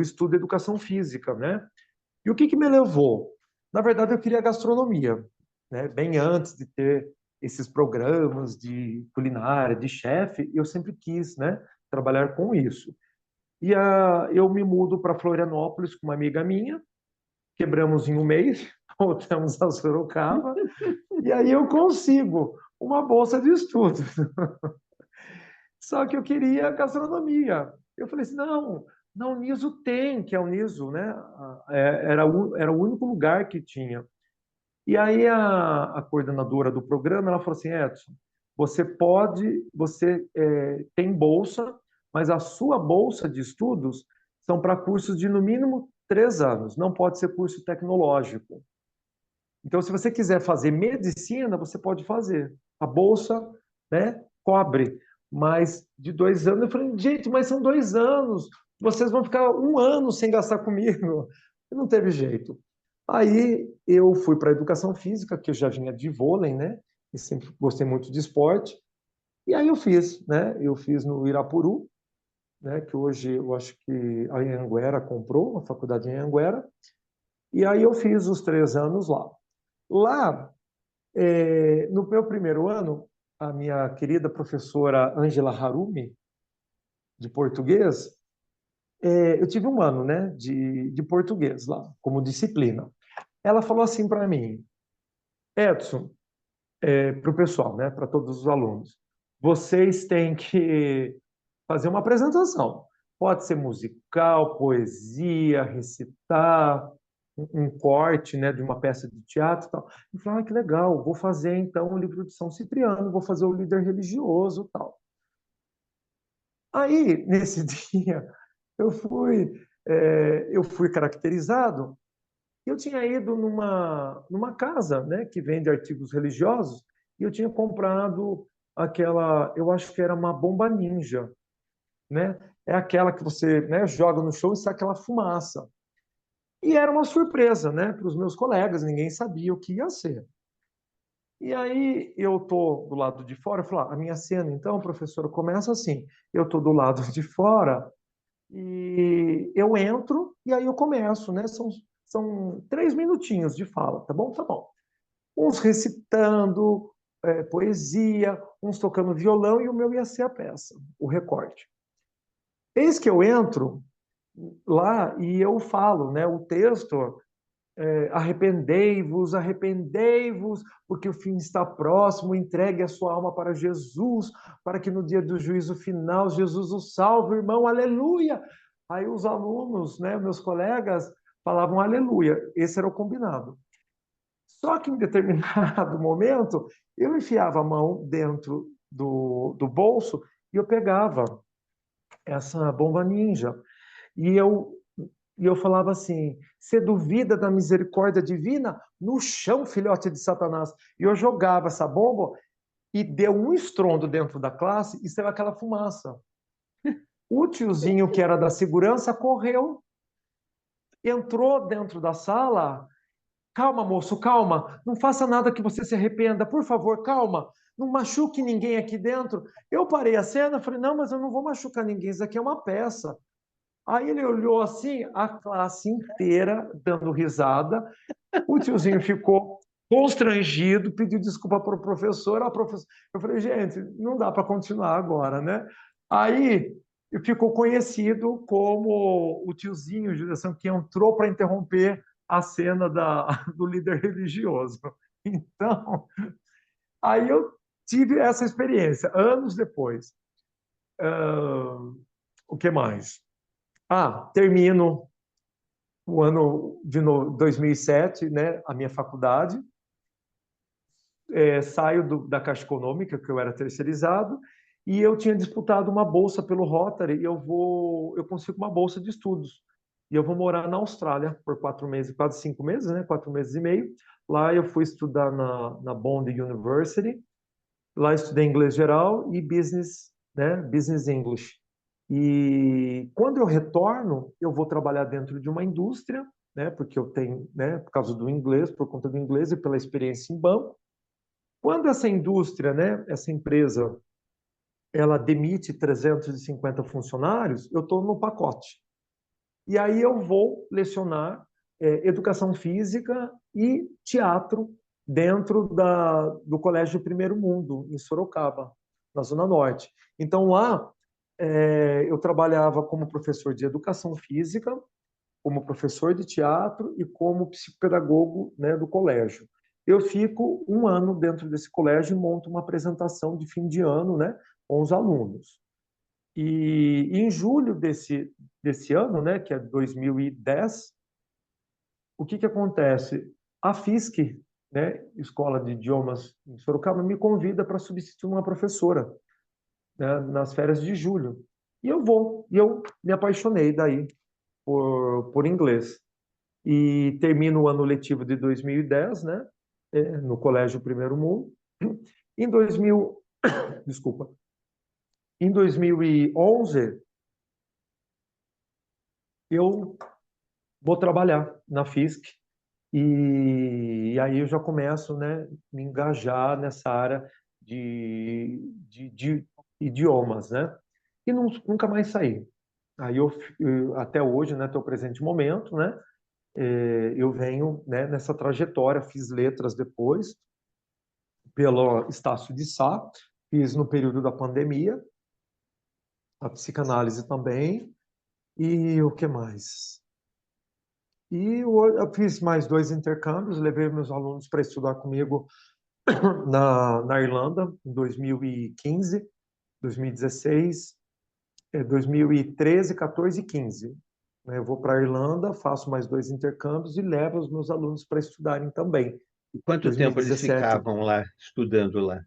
estudo educação física, né? E o que me levou? Na verdade, eu queria gastronomia, né? Bem antes de ter esses programas de culinária, de chefe, eu sempre quis, né, trabalhar com isso. E eu me mudo para Florianópolis com uma amiga minha, quebramos em um mês, voltamos a Sorocaba, e aí eu consigo uma bolsa de estudo. Só que eu queria gastronomia. Eu falei assim: não, na Uniso tem, que é a Uniso, né? Era o único lugar que tinha. E aí a coordenadora do programa, ela falou assim: Edson, você tem bolsa, mas a sua bolsa de estudos são para cursos de no mínimo 3 anos, não pode ser curso tecnológico. Então, se você quiser fazer medicina, você pode fazer. A bolsa, né, cobre. Mas de 2 anos, eu falei: gente, mas são 2 anos. Vocês vão ficar um ano sem gastar comigo. E não teve jeito. Aí eu fui para a educação física, que eu já vinha de vôlei, né? e sempre gostei muito de esporte. E aí eu fiz, né? Eu fiz no Irapuru, né? Que hoje eu acho que a Anhanguera comprou, a faculdade em Anhanguera. E aí eu fiz os 3 anos lá. Lá, no meu primeiro ano, a minha querida professora Ângela Harumi, de português, eu tive um ano, né, de português lá, como disciplina. Ela falou assim para mim, Edson, para o pessoal, né, para todos os alunos, vocês têm que fazer uma apresentação. Pode ser musical, poesia, recitar, um corte, né, de uma peça de teatro e tal. Eu falei, que legal, vou fazer então o livro de São Cipriano, vou fazer o líder religioso e tal. Aí, nesse dia, eu fui, eu fui caracterizado. Eu tinha ido numa casa, né, que vende artigos religiosos, e eu tinha comprado aquela, eu acho que era uma bomba ninja, né? É aquela que você, né, joga no chão e sai aquela fumaça. E era uma surpresa, né, para os meus colegas, ninguém sabia o que ia ser. E aí eu tô do lado de fora, eu falo, a minha cena, então, professora, começa assim, eu tô do lado de fora e eu entro e aí eu começo, né? São 3 minutinhos de fala, tá bom? Tá bom. Uns recitando poesia, uns tocando violão e o meu ia ser a peça, o recorte. Eis que eu entro lá e eu falo, né? O texto, arrependei-vos, arrependei-vos, porque o fim está próximo, entregue a sua alma para Jesus, para que no dia do juízo final Jesus o salve, irmão, aleluia. Aí os alunos, né, meus colegas, falavam aleluia, esse era o combinado. Só que em determinado momento, eu enfiava a mão dentro do bolso e eu pegava essa bomba ninja. E eu, e eu falava assim: você duvida da misericórdia divina? No chão, filhote de Satanás. E eu jogava essa bomba e deu um estrondo dentro da classe e saiu aquela fumaça. O tiozinho, que era da segurança, correu, entrou dentro da sala. Calma, moço, calma. Não faça nada que você se arrependa. Por favor, calma. Não machuque ninguém aqui dentro. Eu parei a cena, falei: não, mas eu não vou machucar ninguém. Isso aqui é uma peça. Aí ele olhou assim, a classe inteira dando risada. O tiozinho ficou constrangido, pediu desculpa para o professor. Eu falei, gente, não dá para continuar agora, né? Aí ficou conhecido como o tiozinho de direção que entrou para interromper a cena do líder religioso. Então, aí eu tive essa experiência, anos depois. O que mais? Termino o ano de 2007, né, a minha faculdade, saio da Caixa Econômica, que eu era terceirizado, e eu tinha disputado uma bolsa pelo Rotary, e eu consigo uma bolsa de estudos. E eu vou morar na Austrália por 4 meses, quase 5 meses, né, 4 meses e meio. Lá eu fui estudar na Bond University, lá estudei inglês geral e business, né, business English. E quando eu retorno, eu vou trabalhar dentro de uma indústria, né, porque eu tenho, né, por causa do inglês, por conta do inglês e pela experiência em banco. Quando essa indústria, né, essa empresa, ela demite 350 funcionários, eu estou no pacote. E aí eu vou lecionar educação física e teatro dentro do Colégio Primeiro Mundo, em Sorocaba, na Zona Norte. Então lá eu trabalhava como professor de educação física, como professor de teatro e como psicopedagogo, né, do colégio. Eu fico um ano dentro desse colégio e monto uma apresentação de fim de ano, né, com os alunos. E em julho desse ano, né, que é 2010, o que acontece? A FISC, né, Escola de Idiomas em Sorocaba, me convida para substituir uma professora, né, nas férias de julho. E eu vou, e eu me apaixonei daí por inglês. E termino o ano letivo de 2010, né, no Colégio Primeiro Mundo. Em 2000, desculpa, em 2011, eu vou trabalhar na FISC E aí eu já começo, né, me engajar nessa área de idiomas, né? E nunca mais saí. Aí até hoje, né, até o presente momento, né, eu venho, né, nessa trajetória, fiz letras depois, pelo Estácio de Sá, fiz no período da pandemia, a psicanálise também, e o que mais? Eu fiz mais dois intercâmbios, levei meus alunos para estudar comigo na Irlanda, em 2015, 2016, 2013, 14 e 15. Eu vou para a Irlanda, faço mais dois intercâmbios e levo os meus alunos para estudarem também. E quanto tempo eles 2017, ficavam lá, estudando lá?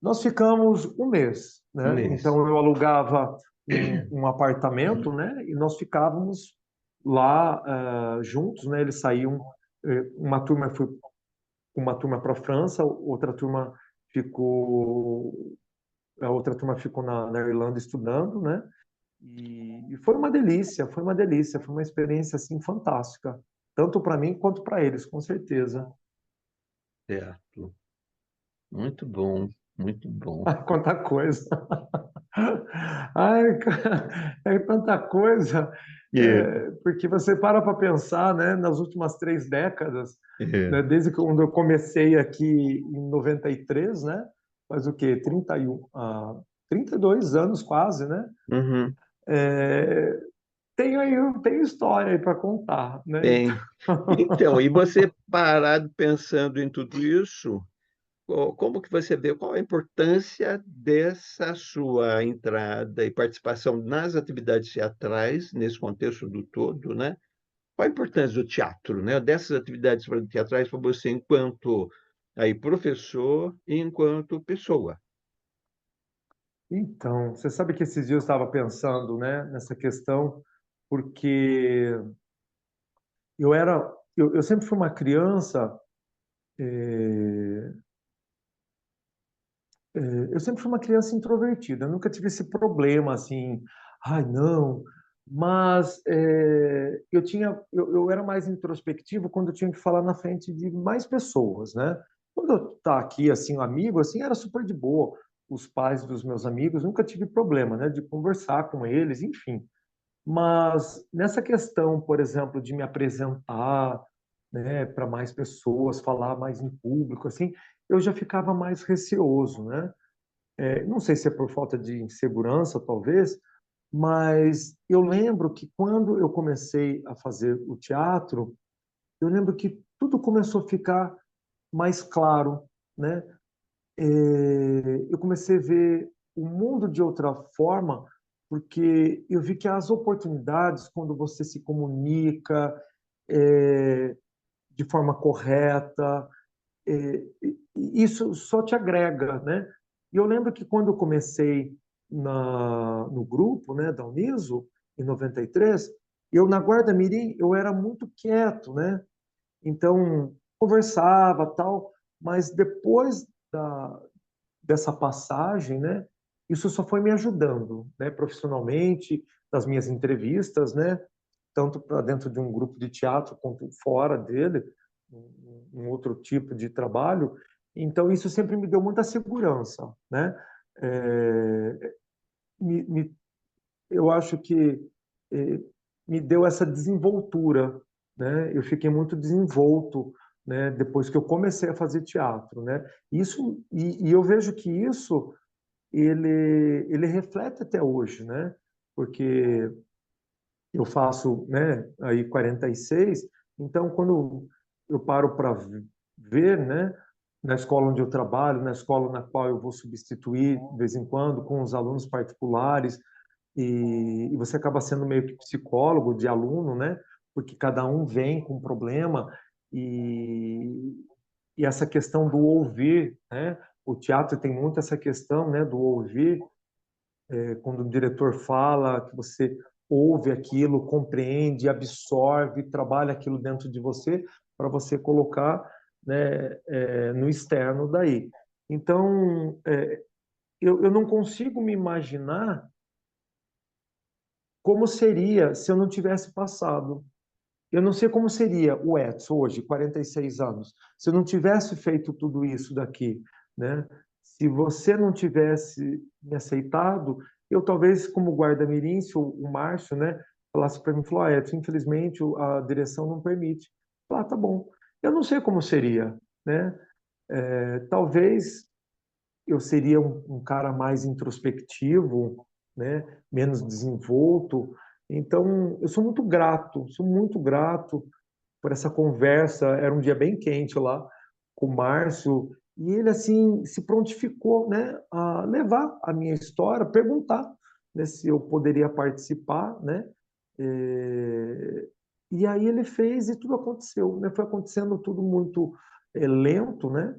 nós ficamos um mês, Um né? mês. Então eu alugava um apartamento, né? E nós ficávamos lá juntos, né? Eles saíam, uma turma foi uma turma para a França, a outra turma ficou na Irlanda estudando, né? E foi uma delícia, foi uma experiência assim fantástica, tanto para mim quanto para eles, com certeza. Certo. Muito bom, muito bom. Ai, quanta coisa! Ai, cara, é tanta coisa, É, porque você para pensar, né, nas últimas 3 décadas, é. né, desde que quando eu comecei aqui em 93, né, faz o quê? 32 anos quase, né? Uhum. É, tenho história aí para contar, né? Bem, então, e você parado pensando em tudo isso, como que você vê, qual a importância dessa sua entrada e participação nas atividades teatrais, nesse contexto do todo, né? Qual a importância do teatro, né? Dessas atividades teatrais para você enquanto aí professor e enquanto pessoa? Então, você sabe que esses dias eu estava pensando, né, nessa questão, porque eu era, eu sempre fui uma criança, eh, eu sempre fui uma criança introvertida, eu nunca tive esse problema assim, ai não, mas eu era mais introspectivo quando eu tinha que falar na frente de mais pessoas, né? Quando eu tá aqui assim, um amigo assim, era super de boa. Os pais dos meus amigos, nunca tive problema, né, de conversar com eles, enfim. Mas nessa questão, por exemplo, de me apresentar, né, para mais pessoas, falar mais em público, assim, eu já ficava mais receoso, né? Não sei se é por falta de insegurança, talvez, mas eu lembro que quando eu comecei a fazer o teatro, eu lembro que tudo começou a ficar mais claro, né? Eu comecei a ver o mundo de outra forma, porque eu vi que as oportunidades, quando você se comunica é, de forma correta, é, isso só te agrega, né? E eu lembro que quando eu comecei no grupo, né, da Uniso, em 93, eu na Guarda Mirim, eu era muito quieto, né? Então, conversava, tal, mas depois dessa passagem, né, isso só foi me ajudando, né, profissionalmente, nas minhas entrevistas, né, tanto para dentro de um grupo de teatro quanto fora dele, um outro tipo de trabalho. Então isso sempre me deu muita segurança, né? É, me, me, eu acho que é, me deu essa desenvoltura, né? Eu fiquei muito desenvolto, né? Depois que eu comecei a fazer teatro, né? Isso e eu vejo que isso ele reflete até hoje, né? Porque eu faço, né, aí 46, então quando eu paro para ver, né, na escola onde eu trabalho, na escola na qual eu vou substituir de vez em quando com os alunos particulares, e você acaba sendo meio que psicólogo de aluno, né, porque cada um vem com um problema e, e essa questão do ouvir, né, o teatro tem muito essa questão, né, do ouvir, quando o diretor fala, que você ouve aquilo, compreende, absorve, trabalha aquilo dentro de você para você colocar, né, no externo daí. Então, eu não consigo me imaginar como seria se eu não tivesse passado. eu não sei como seria o Edson hoje, 46 anos, se eu não tivesse feito tudo isso daqui, né? Se você não tivesse me aceitado, eu talvez, como guarda-mirim, se o Márcio, né, falasse para mim, falou, Edson, infelizmente a direção não permite. Ah, tá bom. Eu não sei como seria, né? Talvez eu seria um cara mais introspectivo, né? Menos desenvolto. Então, eu sou muito grato por essa conversa. Era um dia bem quente lá com o Márcio e ele assim se prontificou, né, a levar a minha história, perguntar, né, se eu poderia participar, né? Eh, E aí ele fez e tudo aconteceu, né? Foi acontecendo tudo muito lento, né?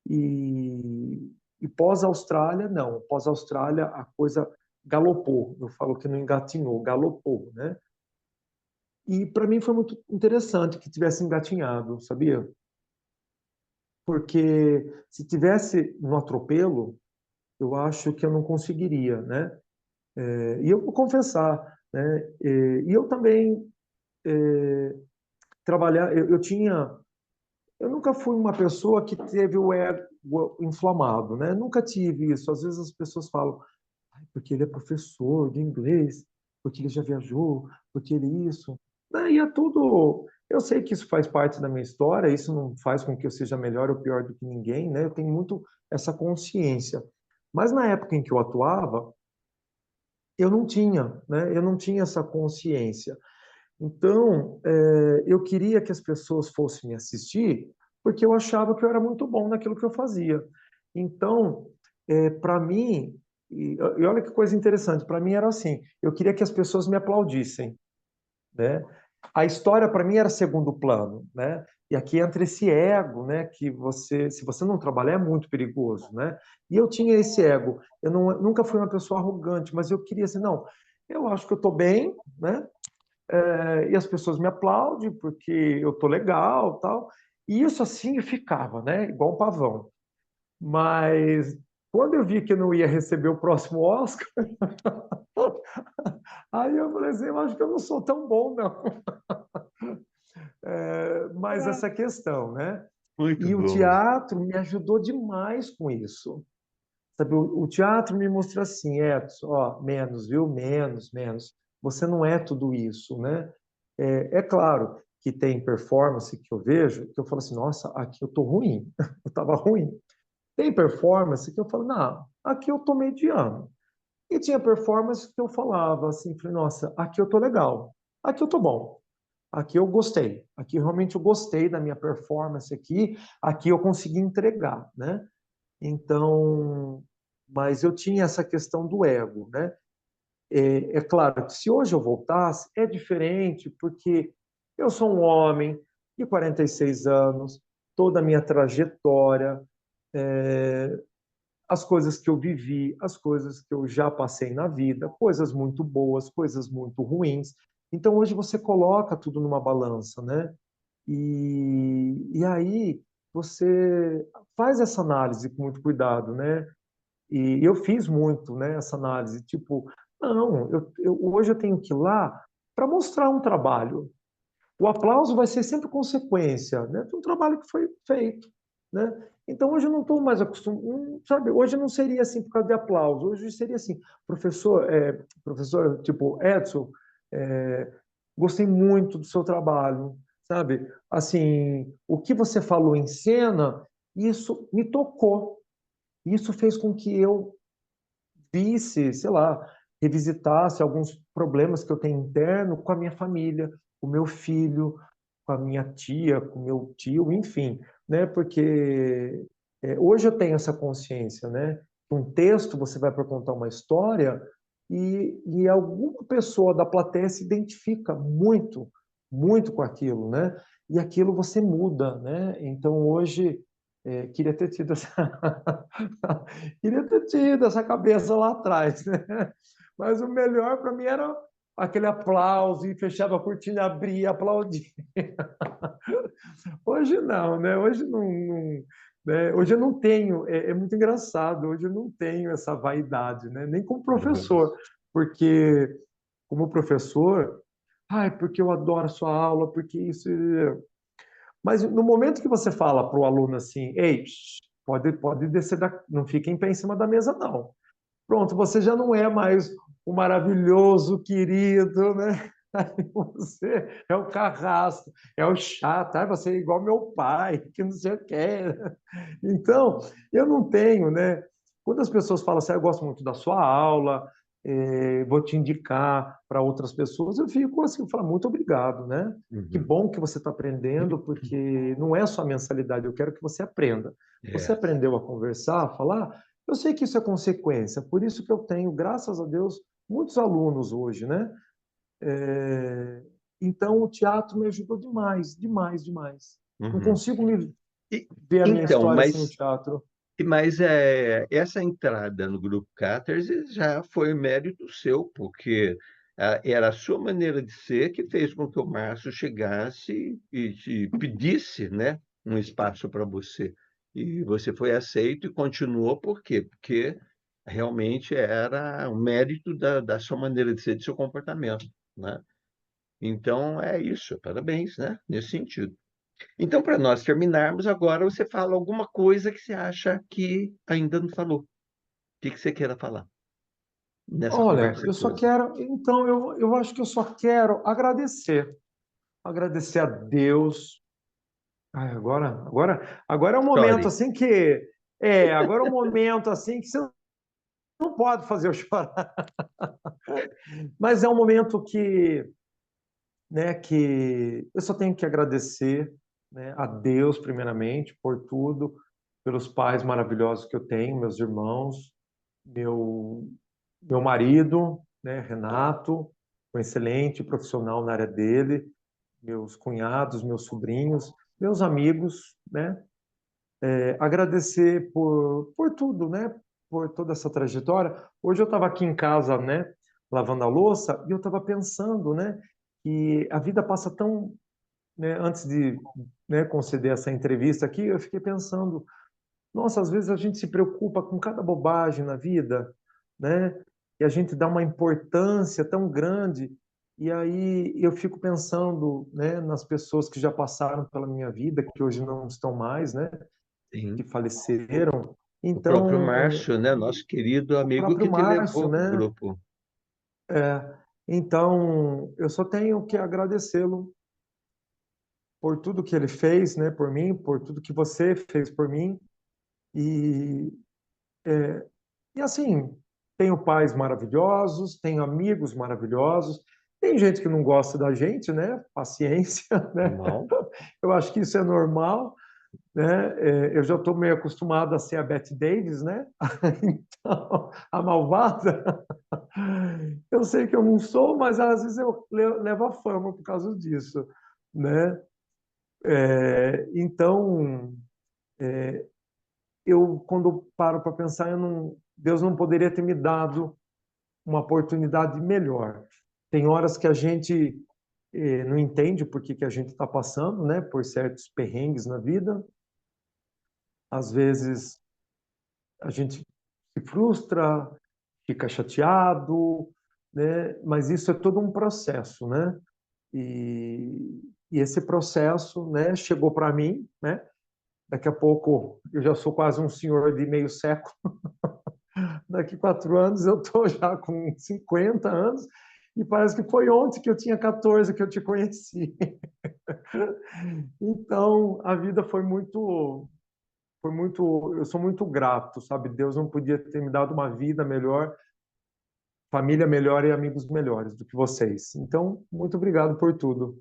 E pós-Austrália, não. Pós-Austrália, a coisa galopou. Eu falo que não engatinhou, galopou, né? E para mim foi muito interessante que tivesse engatinhado, sabia? Porque se tivesse no atropelo, eu acho que eu não conseguiria, né? E eu vou confessar, né? E eu também trabalhar, eu nunca fui uma pessoa que teve o ego inflamado, né? Nunca tive isso. Às vezes as pessoas falam, porque ele é professor de inglês, porque ele já viajou, porque ele isso. Daí é tudo. Eu sei que isso faz parte da minha história, isso não faz com que eu seja melhor ou pior do que ninguém, né? Eu tenho muito essa consciência. Mas na época em que eu atuava, eu não tinha, né? Eu não tinha essa consciência. Então, eu queria que as pessoas fossem me assistir, porque eu achava que eu era muito bom naquilo que eu fazia. Então, para mim, e olha que coisa interessante, para mim era assim, eu queria que as pessoas me aplaudissem, né? A história para mim era segundo plano, né? E aqui entra esse ego, né? Que você, se você não trabalhar, é muito perigoso, né? E eu tinha esse ego. Eu não, nunca fui uma pessoa arrogante, mas eu queria assim, não, eu acho que eu estou bem, né? E as pessoas me aplaudem porque eu tô legal, tal. E isso assim eu ficava, né? Igual um pavão. Mas quando eu vi que eu não ia receber o próximo Oscar, aí eu falei assim, eu acho que eu não sou tão bom, não. Mas essa questão, né? Muito E o bom. teatro me ajudou demais com isso. Sabe, o teatro me mostrou assim, Edson, ó, menos, viu? Menos, menos. Você não é tudo isso, né? É claro que tem performance que eu vejo, que eu falo assim, nossa, aqui eu tô ruim, eu tava ruim. Tem performance que eu falo, não, aqui eu tô mediano. E tinha performance que eu falava assim, falei, nossa, aqui eu tô legal, aqui eu tô bom, aqui eu gostei, aqui realmente eu gostei da minha performance aqui eu consegui entregar, né? Então, mas eu tinha essa questão do ego, né? É claro que se hoje eu voltasse, é diferente, porque eu sou um homem de 46 anos, toda a minha trajetória, as coisas que eu vivi, as coisas que eu já passei na vida, coisas muito boas, coisas muito ruins. Então hoje você coloca tudo numa balança, né? E aí você faz essa análise com muito cuidado, né? E eu fiz muito, né, essa análise, tipo, não, hoje eu tenho que ir lá para mostrar um trabalho. O aplauso vai ser sempre consequência, né, de um trabalho que foi feito, né? Então hoje eu não estou mais acostumado, sabe? Hoje não seria assim por causa de aplauso. Hoje seria assim, professor, tipo Edson, é, gostei muito do seu trabalho, sabe? Assim, o que você falou em cena, isso me tocou. Isso fez com que eu visse, sei lá, revisitasse alguns problemas que eu tenho interno com a minha família, com o meu filho, com a minha tia, com o meu tio, enfim, né? Porque hoje eu tenho essa consciência, né? Um texto você vai para contar uma história e alguma pessoa da plateia se identifica muito, muito com aquilo, né? E aquilo você muda, né? Então hoje queria ter tido essa queria ter tido essa cabeça lá atrás, né? Mas o melhor para mim era aquele aplauso e fechava a cortina, abria, aplaudia. Hoje não, né? Hoje né? Hoje eu não tenho, é muito engraçado, hoje eu não tenho essa vaidade, né? Nem como Uhum. professor, porque como professor ai, porque eu adoro a sua aula, porque isso. Mas no momento que você fala para o aluno assim, ei, pode descer não fique em pé em cima da mesa, não. Pronto, você já não é mais o maravilhoso, querido, né? Aí você é o carrasco, é o chato, aí você é igual meu pai, que não sei o que. Então, eu não tenho, né? Quando as pessoas falam assim, eu gosto muito da sua aula, vou te indicar para outras pessoas, eu fico assim, eu falo, muito obrigado, né? Que Uhum. bom que você está aprendendo, porque não é só a mensalidade, eu quero que você aprenda. Você É. aprendeu a conversar, a falar, eu sei que isso é consequência, por isso que eu tenho, graças a Deus, muitos alunos hoje, né? É, Então, o teatro me ajudou demais, demais, demais. Não Uhum. consigo me E- ver a minha então, história sem o teatro. mas essa entrada no grupo Catarse já foi mérito seu, porque era a sua maneira de ser que fez com que o Márcio chegasse e te pedisse, né, um espaço para você. E você foi aceito e continuou, por quê? Porque realmente era o mérito da sua maneira de ser, do seu comportamento, né? Então é isso, parabéns, né, nesse sentido. Então, para nós terminarmos, agora você fala alguma coisa que você acha que ainda não falou. O que que você queira falar nessa Olha, conversa eu só toda? quero, então, eu acho que eu só quero agradecer. Agradecer a Deus. Ai, agora é um momento Chore. assim agora é um momento assim que você não pode fazer eu chorar. Mas é um momento que eu só tenho que agradecer, né, a Deus, primeiramente, por tudo, pelos pais maravilhosos que eu tenho, meus irmãos, meu, meu marido, né, Renato, um excelente profissional na área dele, meus cunhados, meus sobrinhos, meus amigos, né? Agradecer por tudo, né? Por toda essa trajetória. Hoje eu estava aqui em casa, né? Lavando a louça e eu estava pensando, né? Que a vida passa tão, né? Antes de, né, conceder essa entrevista aqui, eu fiquei pensando, nossa, às vezes a gente se preocupa com cada bobagem na vida, né? E a gente dá uma importância tão grande. E aí eu fico pensando, né, nas pessoas que já passaram pela minha vida, que hoje não estão mais, né? Que Sim. faleceram. O próprio Então, Márcio, né, nosso querido o amigo próprio que te Márcio, levou para o né? grupo. Então, eu só tenho que agradecê-lo por tudo que ele fez, né, por mim, por tudo que você fez por mim. E, e assim, tenho pais maravilhosos, tenho amigos maravilhosos. Tem gente que não gosta da gente, né? Paciência, né? Normal. Eu acho que isso é normal, né? Eu já estou meio acostumado a ser a Bette Davis, né? Então, a malvada. Eu sei que eu não sou, mas às vezes eu levo a fama por causa disso, né? Então, eu quando paro para pensar, Deus não poderia ter me dado uma oportunidade melhor. Tem horas que a gente não entende por que a gente está passando, né? Por certos perrengues na vida. Às vezes a gente se frustra, fica chateado, né? Mas isso é todo um processo, né? E esse processo, né, chegou para mim, né? Daqui a pouco eu já sou quase um senhor de meio século. Daqui 4 anos eu estou já com 50 anos e parece que foi ontem que eu tinha 14 que eu te conheci. Então a vida eu sou muito grato, sabe? Deus não podia ter me dado uma vida melhor, família melhor e amigos melhores do que vocês. Então, muito obrigado por tudo.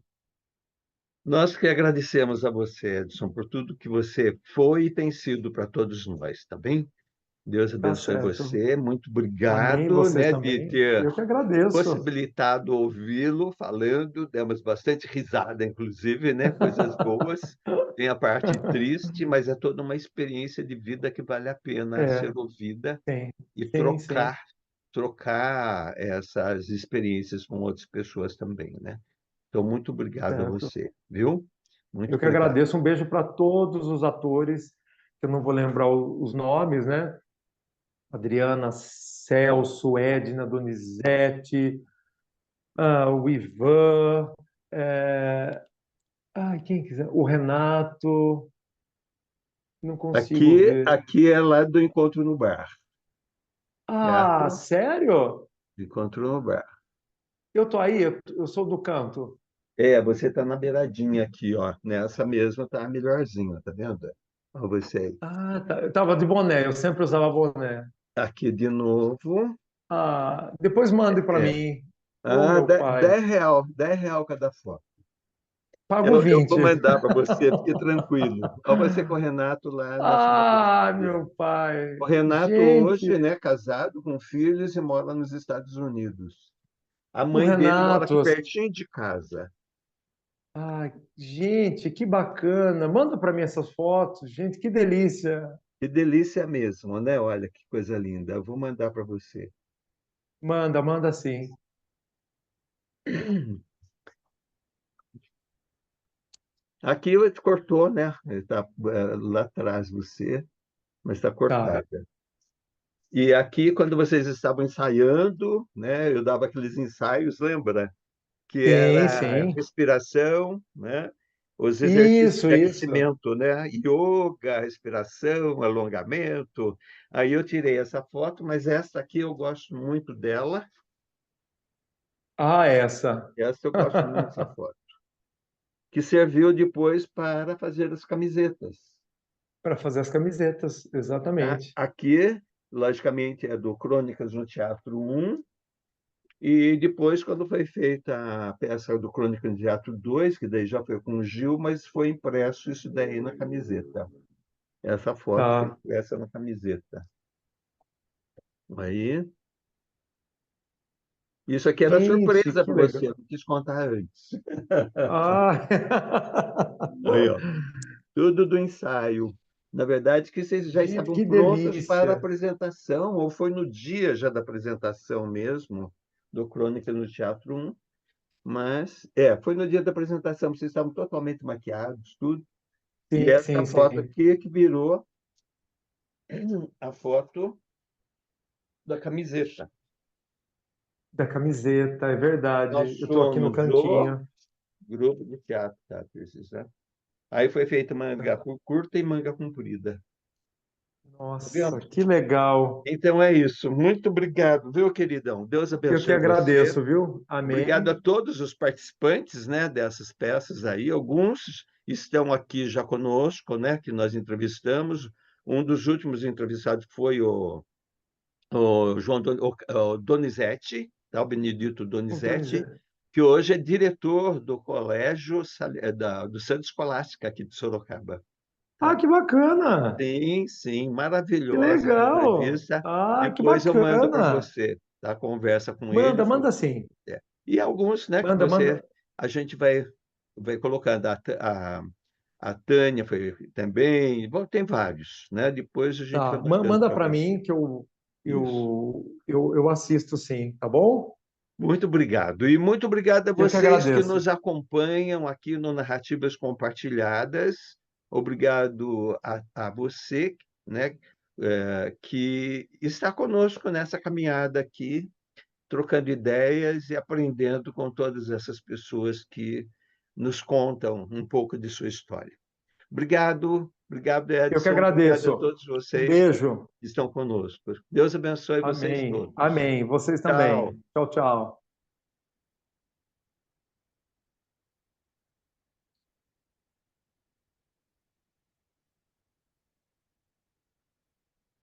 Nós que agradecemos a você, Edson, por tudo que você foi e tem sido para todos nós, tá bem? Deus Tá abençoe certo. você. Muito Amém. obrigado, Você né, de também. ter Eu que agradeço. possibilitado ouvi-lo falando, demos bastante risada, inclusive, né? Coisas boas. Tem a parte triste, mas é toda uma experiência de vida que vale a pena É, ser ouvida sim, e sim, sim. trocar essas experiências com outras pessoas também, né? Então, muito obrigado a Certo. você, viu? Muito Eu que obrigado. agradeço. Um beijo para todos os atores, que eu não vou lembrar os nomes, né? Adriana, Celso, Edna, Donizete, o Ivan, é, ai, quem quiser, o Renato, não consigo ver. Aqui é lá do Encontro no Bar, Ah, certo? sério? Encontro no Bar. Eu tô aí, eu sou do canto. É, você está na beiradinha aqui, ó. Nessa mesma tá melhorzinha, tá vendo? Ó, você aí. Ah, tá. Eu tava de boné, eu sempre usava boné. Aqui de novo. Ah, depois mande para É. mim. Ô, Ah, meu pai, dez real cada foto. pago Eu vou 20. mandar para você, fique tranquilo. Ó, você com o Renato lá na Ah, fotografia. meu pai. O Renato Gente, hoje, né, casado com filhos e mora nos Estados Unidos. A o mãe dele mora aqui Renato. pertinho de casa. Ai, gente, que bacana. Manda para mim essas fotos. Gente, que delícia. Que delícia mesmo, né? Olha que coisa linda. Eu vou mandar para você. Manda, manda sim. Aqui cortou, né? Está lá atrás você, mas está Tá. cortada. E aqui, quando vocês estavam ensaiando, né? Eu dava aqueles ensaios, lembra? Que Sim, era sim. respiração, né? Os exercícios Isso, de isso. aquecimento, né? Yoga, respiração, alongamento. Aí eu tirei essa foto, mas essa aqui eu gosto muito dela. Ah, essa. Essa eu gosto muito dessa foto, que serviu depois para fazer as camisetas. Para fazer as camisetas, exatamente. Aqui, logicamente, é do Crônicas no Teatro um. E depois, quando foi feita a peça do Crônica de Teatro 2, que daí já foi com o Gil, mas foi impresso isso daí na camiseta. Essa foto foi Tá. impressa na camiseta. Aí, isso aqui era Gente, surpresa que para você, legal. não quis contar antes. Ah, Aí, ó, tudo do ensaio. Na verdade, que vocês já gente, estavam que prontas para a delícia. apresentação, ou foi no dia já da apresentação mesmo, do Crônica no Teatro um. Mas, foi no dia da apresentação, vocês estavam totalmente maquiados, tudo. E Sim, essa sim, foto sim. aqui é que virou a foto da camiseta. Da camiseta, é Nós verdade. Eu estou aqui no somos o cantinho. grupo de teatro, tá, Persis, né? Aí foi feita manga Tá. curta e manga comprida. Tá Nossa, vendo? que legal. Então é isso. Muito obrigado, viu, queridão? Deus Eu que abençoe você. agradeço, viu? Obrigado Amém. a todos os participantes, né, dessas peças aí. Alguns estão aqui já conosco, né, que nós entrevistamos. Um dos últimos entrevistados foi o João o Donizete, tá? O Benedito O Donizete, Donizete. que hoje é diretor do colégio do Santo Escolástica aqui de Sorocaba. Ah, Tá? que bacana. Sim, sim, Que maravilhosa essa legal. entrevista. Ah, que Depois eu mando para bacana. você, tá? Conversa com Manda, eles. manda sim. É. E alguns, né, que Manda, você manda. a gente vai colocando a Tânia foi também, bom, tem vários, né? Depois a gente vai Tá, mostrando manda para para você. mim que eu, Isso. eu, eu, eu assisto sim, tá bom? Muito obrigado. E muito obrigado a Eu que vocês que agradeço. nos acompanham aqui no Narrativas Compartilhadas. Obrigado a você, né, que está conosco nessa caminhada aqui, trocando ideias e aprendendo com todas essas pessoas que nos contam um pouco de sua história. Obrigado, obrigado, Eu que Edson. Obrigado a agradeço. todos Um vocês beijo. que estão conosco. Deus abençoe vocês Amém. todos. Amém. Vocês Tchau. também. Tchau, tchau.